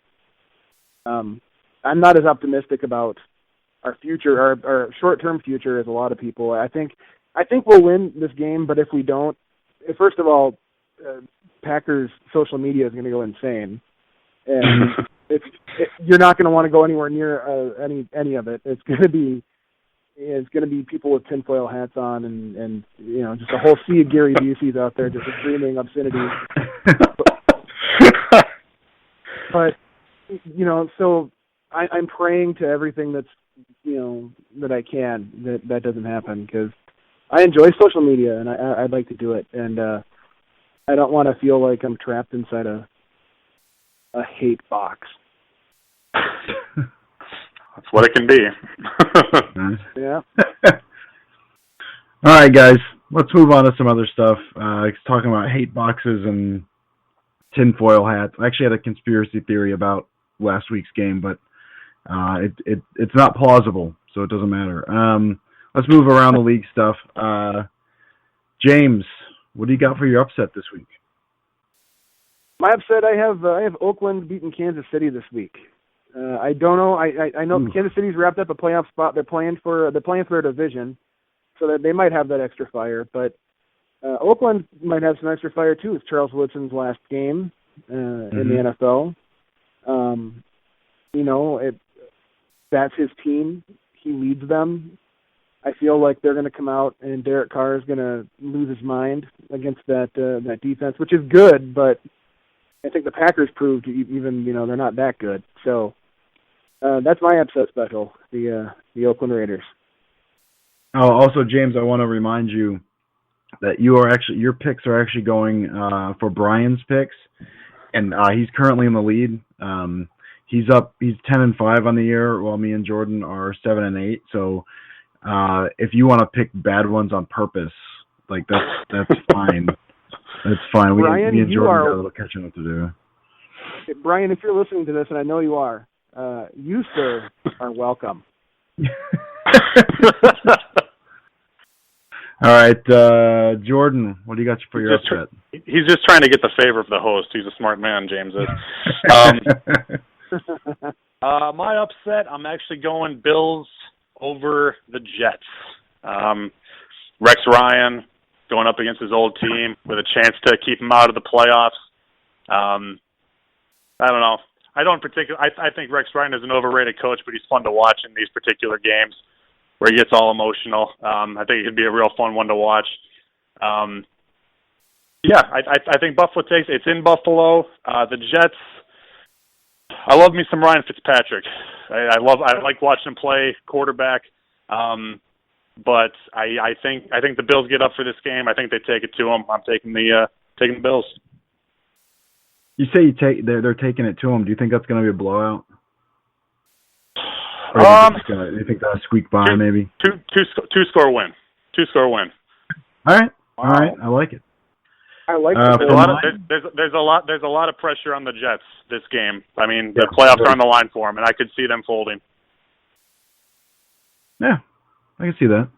I'm not as optimistic about our future, our short-term future, as a lot of people. I think we'll win this game, but if we don't, first of all, Packers social media is going to go insane, and you're not going to want to go anywhere near any of it. It's going to be people with tinfoil hats on, and just a whole sea of Gary Busey's out there just screaming obscenities. But so I'm praying to everything that's that I can that doesn't happen, because I enjoy social media and I'd like to do it, and I don't want to feel like I'm trapped inside a hate box. That's what it can be. Yeah. All right, guys. Let's move on to some other stuff. Talking about hate boxes and tinfoil hats. I actually had a conspiracy theory about last week's game, but it's not plausible, so it doesn't matter. Let's move around the league stuff. James, what do you got for your upset this week? My upset, I have Oakland beating Kansas City this week. I don't know. I know Kansas City's wrapped up a playoff spot. They're playing for a division, so that they might have that extra fire. But Oakland might have some extra fire too. It's Charles Woodson's last game in the NFL. That's his team. He leads them. I feel like they're going to come out and Derek Carr is going to lose his mind against that defense, which is good, but I think the Packers proved even they're not that good. So that's my upset special, the Oakland Raiders. Oh, also, James, I want to remind you that your picks are actually going for Brian's picks, and he's currently in the lead. He's 10-5 on the year, while me and Jordan are 7-8. So if you want to pick bad ones on purpose, like that's fine. That's fine. Brian, me and Jordan got a little catching up to do. Brian, if you're listening to this, and I know you are, you, sir, are welcome. All right, Jordan, what do you got for your upset? He's just trying to get the favor of the host. He's a smart man, James is. My upset, I'm actually going Bills over the Jets. Rex Ryan going up against his old team with a chance to keep him out of the playoffs. I don't know. I think Rex Ryan is an overrated coach, but he's fun to watch in these particular games where he gets all emotional. I think it could be a real fun one to watch. I think Buffalo takes it. It's in Buffalo. The Jets, I love me some Ryan Fitzpatrick. I like watching him play quarterback. But I think the Bills get up for this game. I think they take it to them. I'm taking the Bills. You say they're taking it to them. Do you think that's going to be a blowout? Or do you think that'll squeak by maybe? Two score win. 2-score win. All right. All right. I like it. I like there's a lot of pressure on the Jets this game. I mean, the playoffs are on the line for them, and I could see them folding. Yeah, I can see that.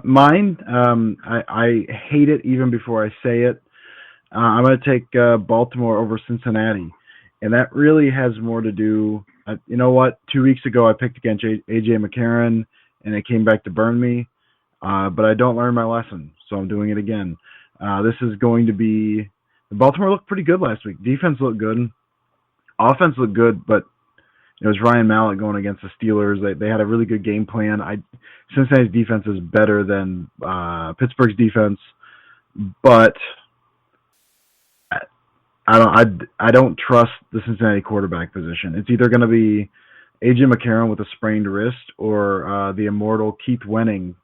Mine, I hate it even before I say it. I'm going to take Baltimore over Cincinnati, and that really has more to do. You know what? 2 weeks ago, I picked against A.J. McCarron, and it came back to burn me. But I don't learn my lesson, so I'm doing it again. This is going to be – Baltimore looked pretty good last week. Defense looked good. Offense looked good, but it was Ryan Mallett going against the Steelers. They had a really good game plan. Cincinnati's defense is better than Pittsburgh's defense, but I don't trust the Cincinnati quarterback position. It's either going to be A.J. McCarron with a sprained wrist or the immortal Keith Wenning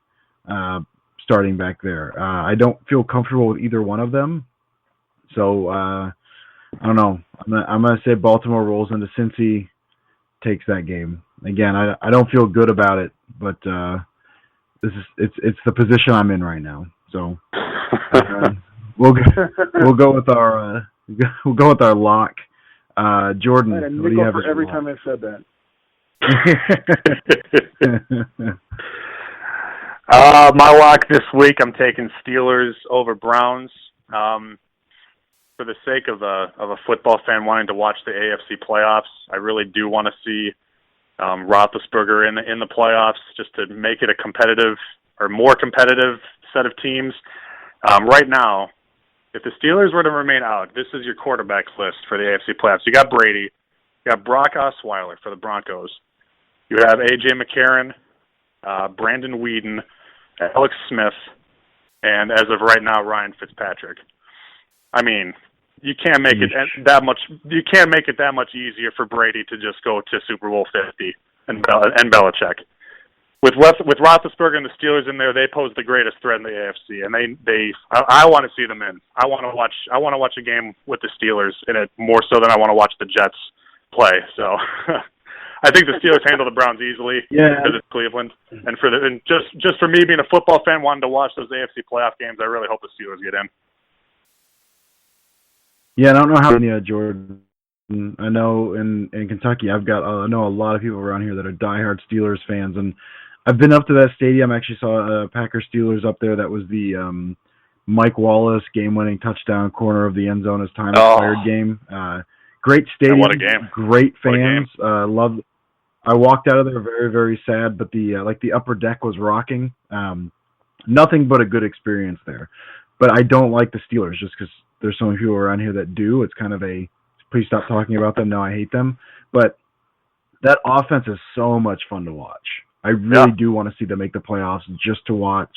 starting back there. I don't feel comfortable with either one of them. So, I don't know. I'm going to say Baltimore rolls into Cincy, takes that game. Again, I don't feel good about it, but it's the position I'm in right now. So, we'll go with our lock. Jordan, what do you have for every time I've said that? My lock this week, I'm taking Steelers over Browns. For the sake of a football fan wanting to watch the AFC playoffs, I really do want to see Roethlisberger in the playoffs, just to make it a competitive or more competitive set of teams. Right now, if the Steelers were to remain out, this is your quarterback list for the AFC playoffs. You got Brady, you got Brock Osweiler for the Broncos, you have A.J. McCarron, Brandon Whedon, Alex Smith, and as of right now, Ryan Fitzpatrick. I mean, you can't make it that much. You can't make it that much easier for Brady to just go to Super Bowl 50 and Belichick. With Roethlisberger and the Steelers in there, they pose the greatest threat in the AFC, and I want to see them in. I want to watch a game with the Steelers in it more so than I want to watch the Jets play. So. I think the Steelers handle the Browns easily because it's Cleveland, and just for me being a football fan wanting to watch those AFC playoff games, I really hope the Steelers get in. Yeah, I don't know how many, Jordan. I know in Kentucky, I know a lot of people around here that are diehard Steelers fans, and I've been up to that stadium. I actually saw Packers Steelers up there. That was the Mike Wallace game-winning touchdown corner of the end zone as time expired game. Great stadium, what a game. Great fans. Loved. I walked out of there very, very sad, but the upper deck was rocking. Nothing but a good experience there. but I don't like the Steelers just because there's so many people around here that do. It's kind of a, please stop talking about them. No, I hate them. But that offense is so much fun to watch. I really do want to see them make the playoffs just to watch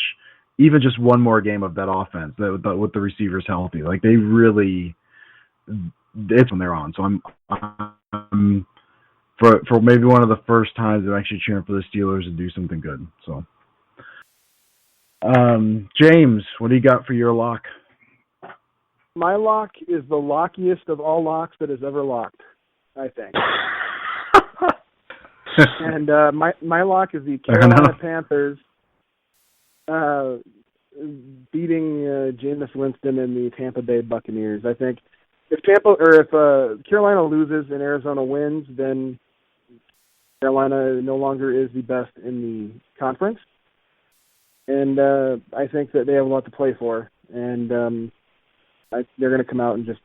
even just one more game of that offense with the receivers healthy. Like, they really, it's when they're on. So I'm for maybe one of the first times I'm actually cheering for the Steelers to do something good. So, James, what do you got for your lock? My lock is the lockiest of all locks that has ever locked, I think. And my lock is the Carolina Panthers beating Jameis Winston and the Tampa Bay Buccaneers. I think if Carolina loses and Arizona wins, then Carolina no longer is the best in the conference. And I think that they have a lot to play for. And they're going to come out and just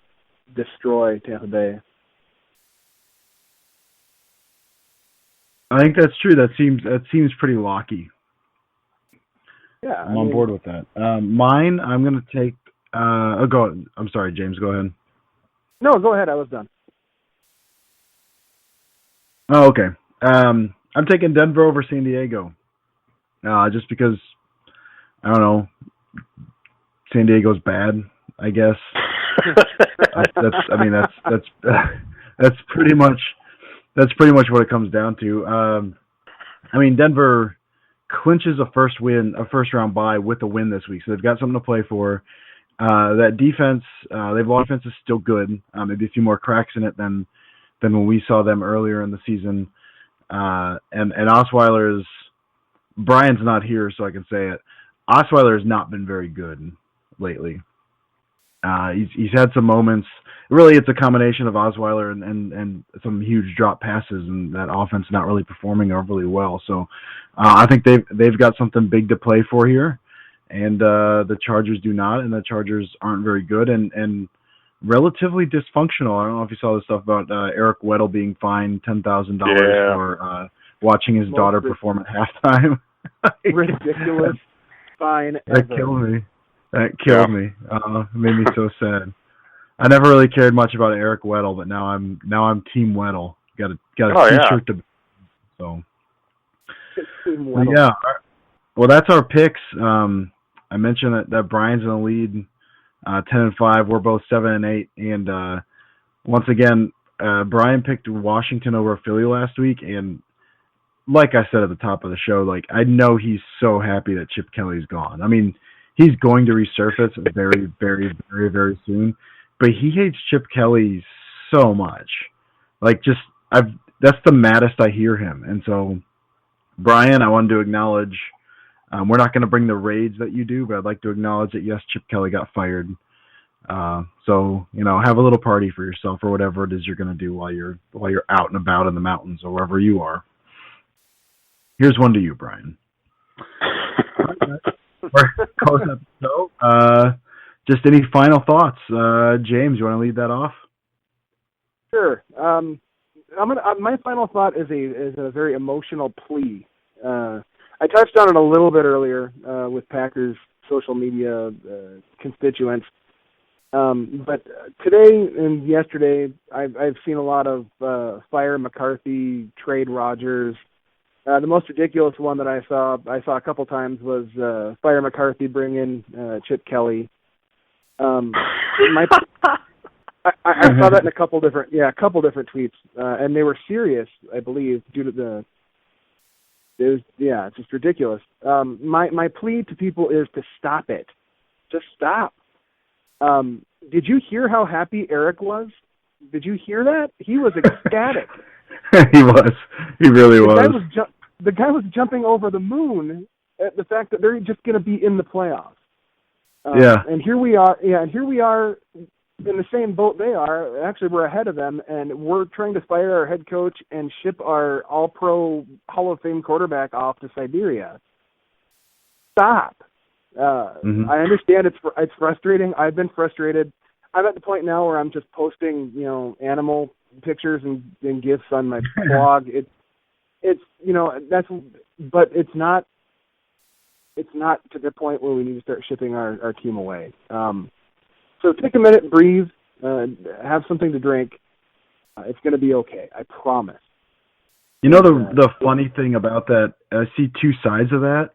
destroy Tampa Bay. I think that's true. That seems pretty locky. Yeah, I'm on board with that. Mine, I'm going to take. Go. I'm sorry, James. Go ahead. No, go ahead. I was done. Oh, okay. I'm taking Denver over San Diego. Just because, I don't know, San Diego's bad, I guess. That's pretty much what it comes down to. Denver clinches a first round bye with a win this week, so they've got something to play for. That defense, they've lost defense is still good. Maybe a few more cracks in it than when we saw them earlier in the season. And Osweiler Brian's not here, so I can say it. Osweiler has not been very good lately. He's had some moments. Really, it's a combination of Osweiler and some huge drop passes, and that offense not really performing overly well. So I think they've got something big to play for here, and the Chargers do not, and the Chargers aren't very good and relatively dysfunctional. I don't know if you saw the stuff about Eric Weddle being fined $10,000 for watching his daughter perform at halftime. Ridiculous fine. That killed me. That killed me. It made me so sad. I never really cared much about Eric Weddle, but now I'm Team Weddle. Got a t-shirt to. So. Yeah. Well, that's our picks. I mentioned that Brian's in the lead, 10-5. We're both 7-8, and once again, Brian picked Washington over Philly last week, and like I said at the top of the show, like, I know he's so happy that Chip Kelly's gone. I mean, he's going to resurface very, very, very, very soon. But he hates Chip Kelly so much. Like, that's the maddest I hear him. And so, Brian, I wanted to acknowledge, we're not going to bring the rage that you do, but I'd like to acknowledge that, yes, Chip Kelly got fired. So, have a little party for yourself or whatever it is you're going to do while you're out and about in the mountains or wherever you are. Here's one to you, Brian. We're close up the show. Just any final thoughts, James? You want to lead that off? Sure. My final thought is a very emotional plea. I touched on it a little bit earlier with Packers social media constituents, but today and yesterday I've seen a lot of fire McCarthy, trade Rodgers. The most ridiculous one that I saw a couple times was fire McCarthy, bring in Chip Kelly. I saw that in a couple different tweets, and they were serious, I believe, due to it's just ridiculous. My plea to people is to stop it. Just stop. Did you hear how happy Eric was? Did you hear that? He was ecstatic. He was. He really was. The guy was jumping over the moon at the fact that they're just going to be in the playoffs. And here we are. Yeah, and here we are in the same boat they are. Actually, we're ahead of them, and we're trying to fire our head coach and ship our All-Pro Hall of Fame quarterback off to Siberia. Stop. I understand it's frustrating. I've been frustrated. I'm at the point now where I'm just posting, animal pictures and GIFs on my blog. But it's not it's not to the point where we need to start shipping our team away. So take a minute, breathe, have something to drink. It's going to be okay. I promise. You know, the funny thing about that, I see two sides of that,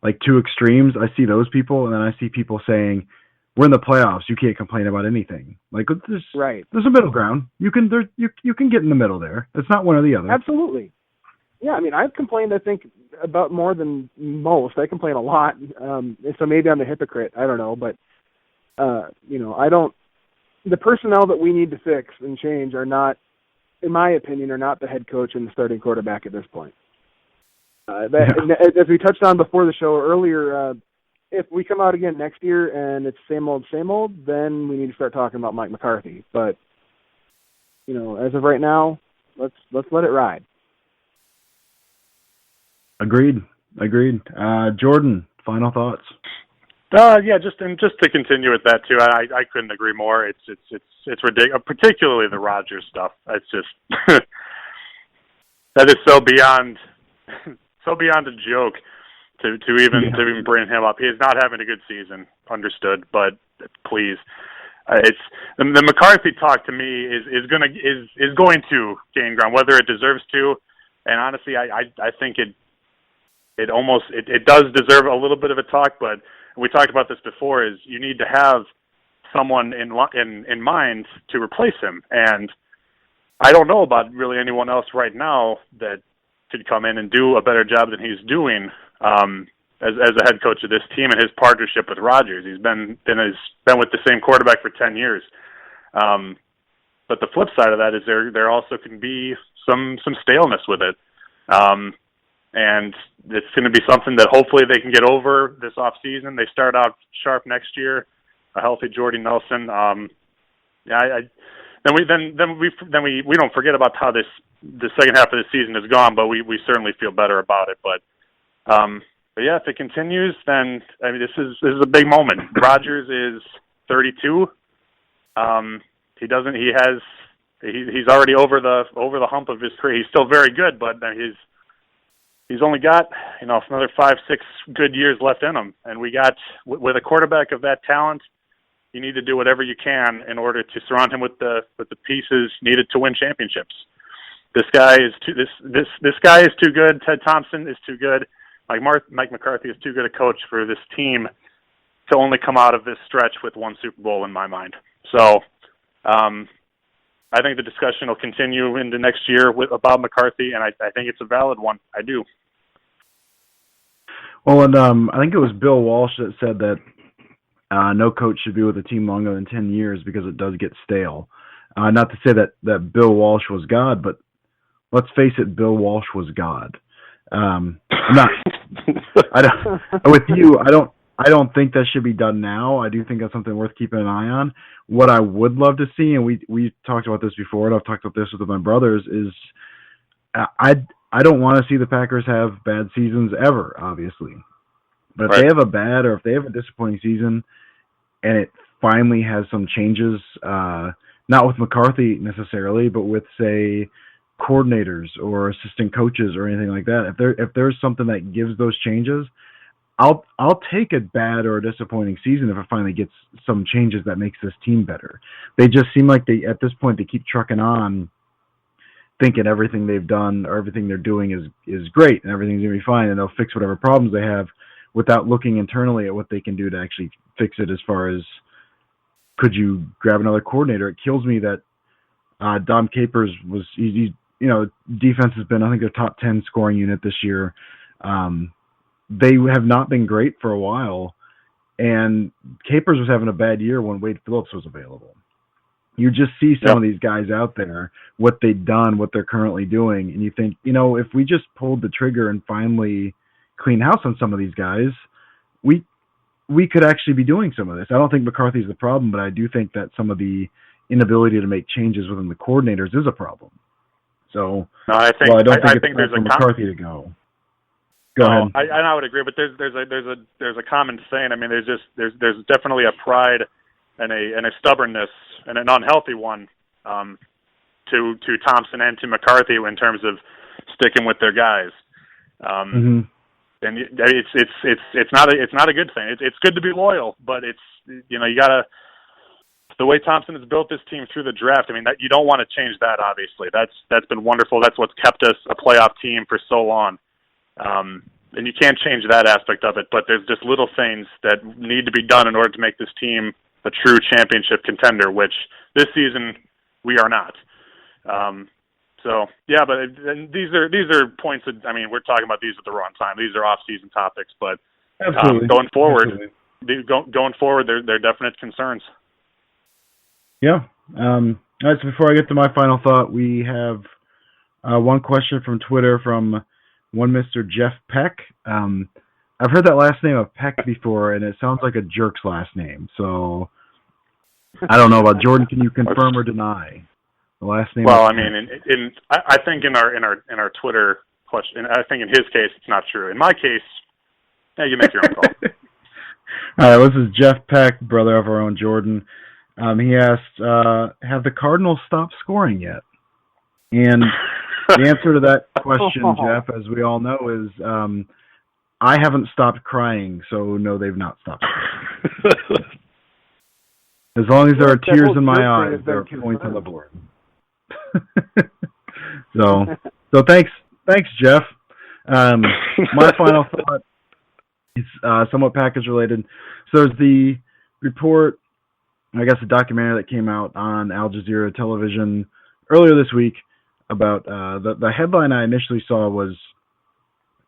like two extremes. I see those people, and then I see people saying, we're in the playoffs, you can't complain about anything. Like, there's a middle ground. You can get in the middle there. It's not one or the other. Absolutely. Yeah, I mean, I've complained, I think, about more than most. I complain a lot, so maybe I'm a hypocrite. I don't know, but, the personnel that we need to fix and change are not, in my opinion, are not the head coach and the starting quarterback at this point. As we touched on before the show earlier, if we come out again next year and it's same old, then we need to start talking about Mike McCarthy. But, as of right now, let's let it ride. Agreed. Jordan, final thoughts? Just to continue with that too. I couldn't agree more. It's ridiculous, particularly the Rodgers stuff. It's just that is so beyond a joke to even bring him up. He is not having a good season. Understood, but please, it's the McCarthy talk to me is going to gain ground, whether it deserves to. And honestly, I think it does deserve a little bit of a talk, but we talked about this before, is you need to have someone in mind to replace him. And I don't know about really anyone else right now that could come in and do a better job than he's doing as a head coach of this team and his partnership with Rodgers. He's been with the same quarterback for 10 years. But the flip side of that is there also can be some staleness with it. And it's going to be something that hopefully they can get over this off season. They start out sharp next year, a healthy Jordy Nelson. We don't forget about how the second half of the season is gone, but we certainly feel better about it. But yeah, if it continues, then this is a big moment. Rodgers is 32. He's already over the hump of his career. He's still very good, but he's only got another 5-6 good years left in him. And we got, with a quarterback of that talent, you need to do whatever you can in order to surround him with the pieces needed to win championships. This guy is too good. Ted Thompson is too good. Mike McCarthy is too good a coach for this team to only come out of this stretch with one Super Bowl in my mind. So I think the discussion will continue into next year about McCarthy, and I think it's a valid one. I do. Well, and I think it was Bill Walsh that said that no coach should be with a team longer than 10 years because it does get stale. Not to say that Bill Walsh was God, but let's face it, Bill Walsh was God. With you, I don't think that should be done now. I do think that's something worth keeping an eye on. What I would love to see, and we talked about this before, and I've talked about this with my brothers, is I don't want to see the Packers have bad seasons ever, obviously. But if they have a bad or if they have a disappointing season and it finally has some changes, not with McCarthy necessarily, but with, say, coordinators or assistant coaches or anything like that, if there's something that gives those changes, I'll take a bad or a disappointing season if it finally gets some changes that makes this team better. They just seem like at this point they keep trucking on, thinking everything they've done or everything they're doing is great and everything's gonna be fine and they'll fix whatever problems they have without looking internally at what they can do to actually fix it. As far as, could you grab another coordinator? It kills me that Dom Capers was defense has been, I think, their top 10 scoring unit this year. They have not been great for a while, and Capers was having a bad year when Wade Phillips was available. You just see some of these guys out there, what they've done, what they're currently doing, and you think, if we just pulled the trigger and finally clean house on some of these guys, we could actually be doing some of this. I don't think McCarthy's the problem, but I do think that some of the inability to make changes within the coordinators is a problem. So, I don't think it's time for McCarthy to go. Go ahead. I would agree, but there's a common saying. I mean, there's definitely a pride and a stubbornness and an unhealthy one to Thompson and to McCarthy in terms of sticking with their guys. and it's not a good thing. It's good to be loyal, but you gotta. The way Thompson has built this team through the draft, I mean, that you don't want to change that. Obviously, that's been wonderful. That's what's kept us a playoff team for so long. And you can't change that aspect of it. But there's just little things that need to be done in order to make this team a true championship contender, which this season we are not. So yeah, but these are points that, I mean, we're talking about these at the wrong time. These are off-season topics, but going forward, they're definite concerns. Yeah. All right, so before I get to my final thought, we have one question from Twitter from one Mr. Jeff Peck. I've heard that last name of Peck before, and it sounds like a jerk's last name. So I don't know about Jordan. Can you confirm or deny the last name? Well, I mean, I think in our Twitter question, I think in his case it's not true. In my case, yeah, you make your own call. All right, this is Jeff Peck, brother of our own Jordan. He asked, have the Cardinals stopped scoring yet? And the answer to that question, Jeff, as we all know, is I haven't stopped crying, so no, they've not stopped crying. As long as there are tears in my eyes, there are points on the board. So thanks, Jeff. My final thought is somewhat package related. So there's the report, I guess a documentary that came out on Al Jazeera television earlier this week about the headline I initially saw was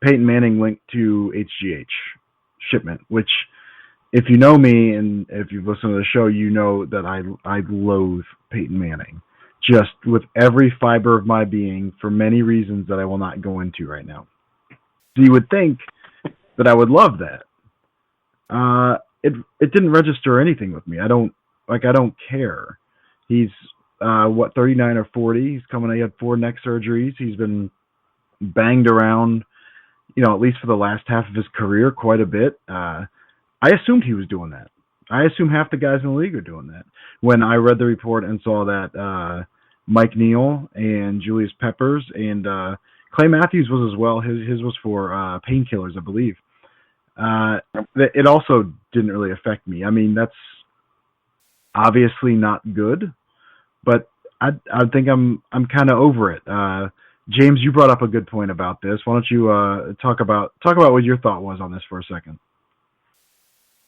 Peyton Manning linked to HGH shipment, which if you know me and if you've listened to the show, you know that I loathe Peyton Manning just with every fiber of my being for many reasons that I will not go into right now. So you would think that I would love that. It didn't register anything with me. I don't care. He's 39 or 40. He's he had 4 neck surgeries. He's been banged around, at least for the last half of his career quite a bit. I assumed he was doing that. I assume half the guys in the league are doing that. When I read the report and saw that Mike Neal and Julius Peppers and Clay Matthews was as well. His was for painkillers, I believe. It also didn't really affect me. I mean, that's obviously not good, but I think I'm kind of over it. James, you brought up a good point about this. Why don't you talk about what your thought was on this for a second?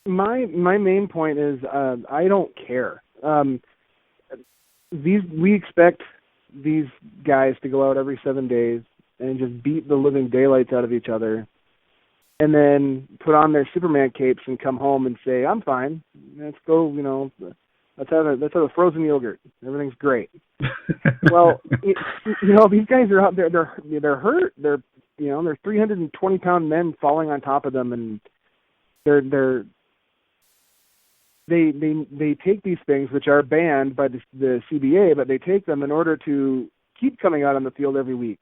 My main point is I don't care. We expect these guys to go out every 7 days and just beat the living daylights out of each other, and then put on their Superman capes and come home and say, "I'm fine. Let's go. Let's have a frozen yogurt. Everything's great." Well, these guys are out there. They're hurt. They're 320-pound men falling on top of them, and they take these things which are banned by the CBA, but they take them in order to keep coming out on the field every week.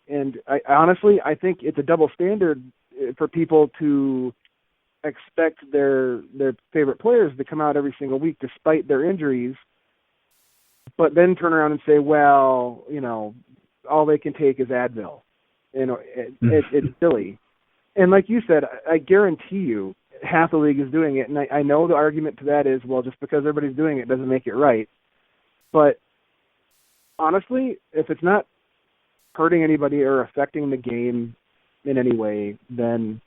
And I honestly think it's a double standard for people to expect their favorite players to come out every single week despite their injuries, but then turn around and say, well, all they can take is Advil. It's silly. And like you said, I guarantee you half the league is doing it, and I know the argument to that is, well, just because everybody's doing it doesn't make it right. But honestly, if it's not hurting anybody or affecting the game in any way, then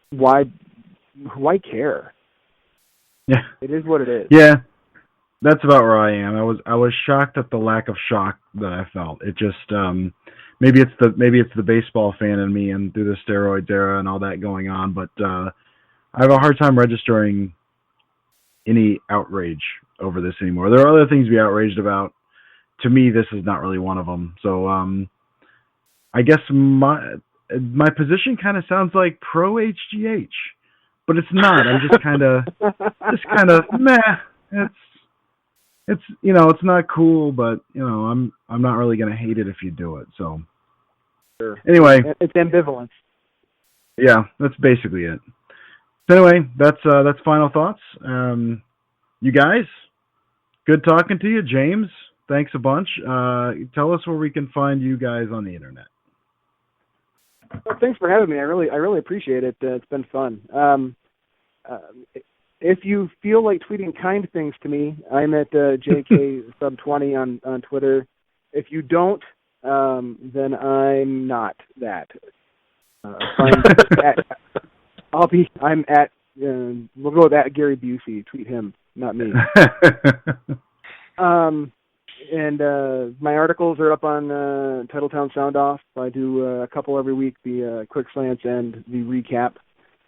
why care? Yeah, it is what it is. Yeah, that's about where I am. I was shocked at the lack of shock that I felt. It just maybe it's the baseball fan in me and through the steroids era and all that going on, but I have a hard time registering any outrage over this anymore. There are other things to be outraged about. To me, this is not really one of them. So I guess my position kind of sounds like pro HGH, but it's not. I'm just kind of meh. It's it's not cool, but I'm not really gonna hate it if you do it. So sure. Anyway, it's ambivalence. Yeah, that's basically it. So anyway, that's final thoughts. You guys, good talking to you, James. Thanks a bunch. Tell us where we can find you guys on the internet. Well, thanks for having me. I really appreciate it. It's been fun. If you feel like tweeting kind things to me, I'm at JK sub20 on Twitter. If you don't, then I'm not that. I'm at. We'll go with that Gary Busey. Tweet him, not me. And my articles are up on Titletown Sound Off. I do a couple every week, the Quick Slants and the Recap,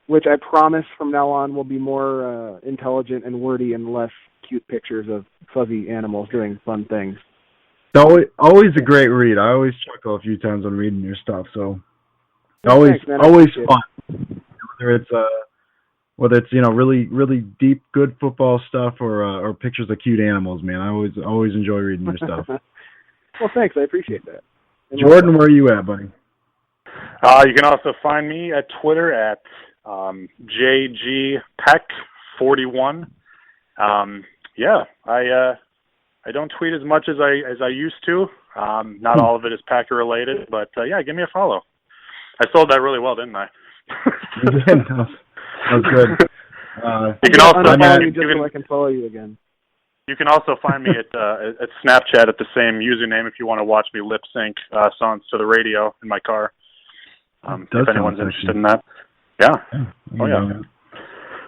which I promise from now on will be more intelligent and wordy and less cute pictures of fuzzy animals doing fun things. Always a great read. I always chuckle a few times when reading your stuff, so always fun. Whether it's really deep, good football stuff or pictures of cute animals, man. I always enjoy reading your stuff. Well, thanks. I appreciate that. And Jordan, where are you at, buddy? You can also find me at Twitter at JGPeck41. I don't tweet as much as I used to. Not all of it is Packer related, but give me a follow. I sold that really well, didn't I? That was good. You can also find me so I can follow you again. You can also find me at Snapchat at the same username if you want to watch me lip sync songs to the radio in my car. If anyone's interested in that. Yeah.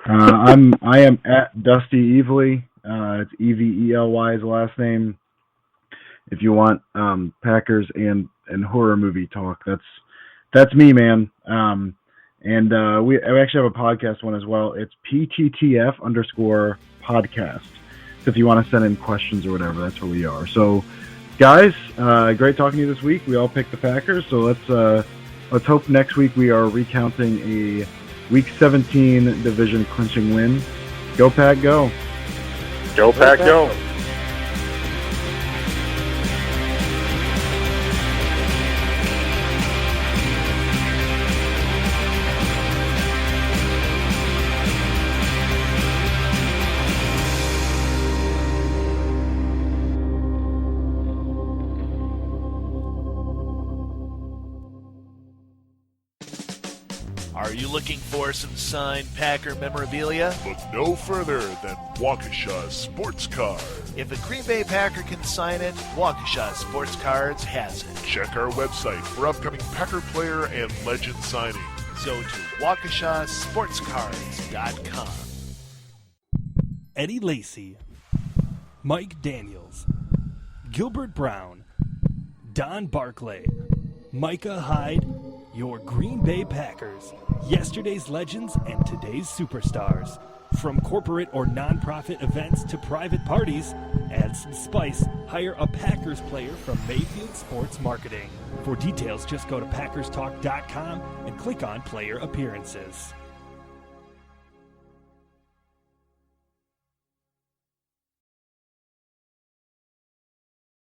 I am at Dusty Evely. It's Evely is the last name. If you want Packers and horror movie talk, that's me, man. And we actually have a podcast one as well. It's PTTF_podcast. So if you want to send in questions or whatever, that's where we are. So, guys, great talking to you this week. We all picked the Packers. So let's hope next week we are recounting a Week 17 division clinching win. Go Pack, go! Go Pack, go! Are you looking for some signed Packer memorabilia? Look no further than Waukesha Sports Card. If a Green Bay Packer can sign it, Waukesha Sports Cards has it. Check our website for upcoming Packer player and legend signings. Go to WaukeshaSportsCards.com. Eddie Lacy, Mike Daniels, Gilbert Brown, Don Barclay, Micah Hyde, your Green Bay Packers, yesterday's legends and today's superstars. From corporate or nonprofit events to private parties, add some spice, hire a Packers player from Mayfield Sports Marketing. For details, just go to PackersTalk.com and click on Player Appearances.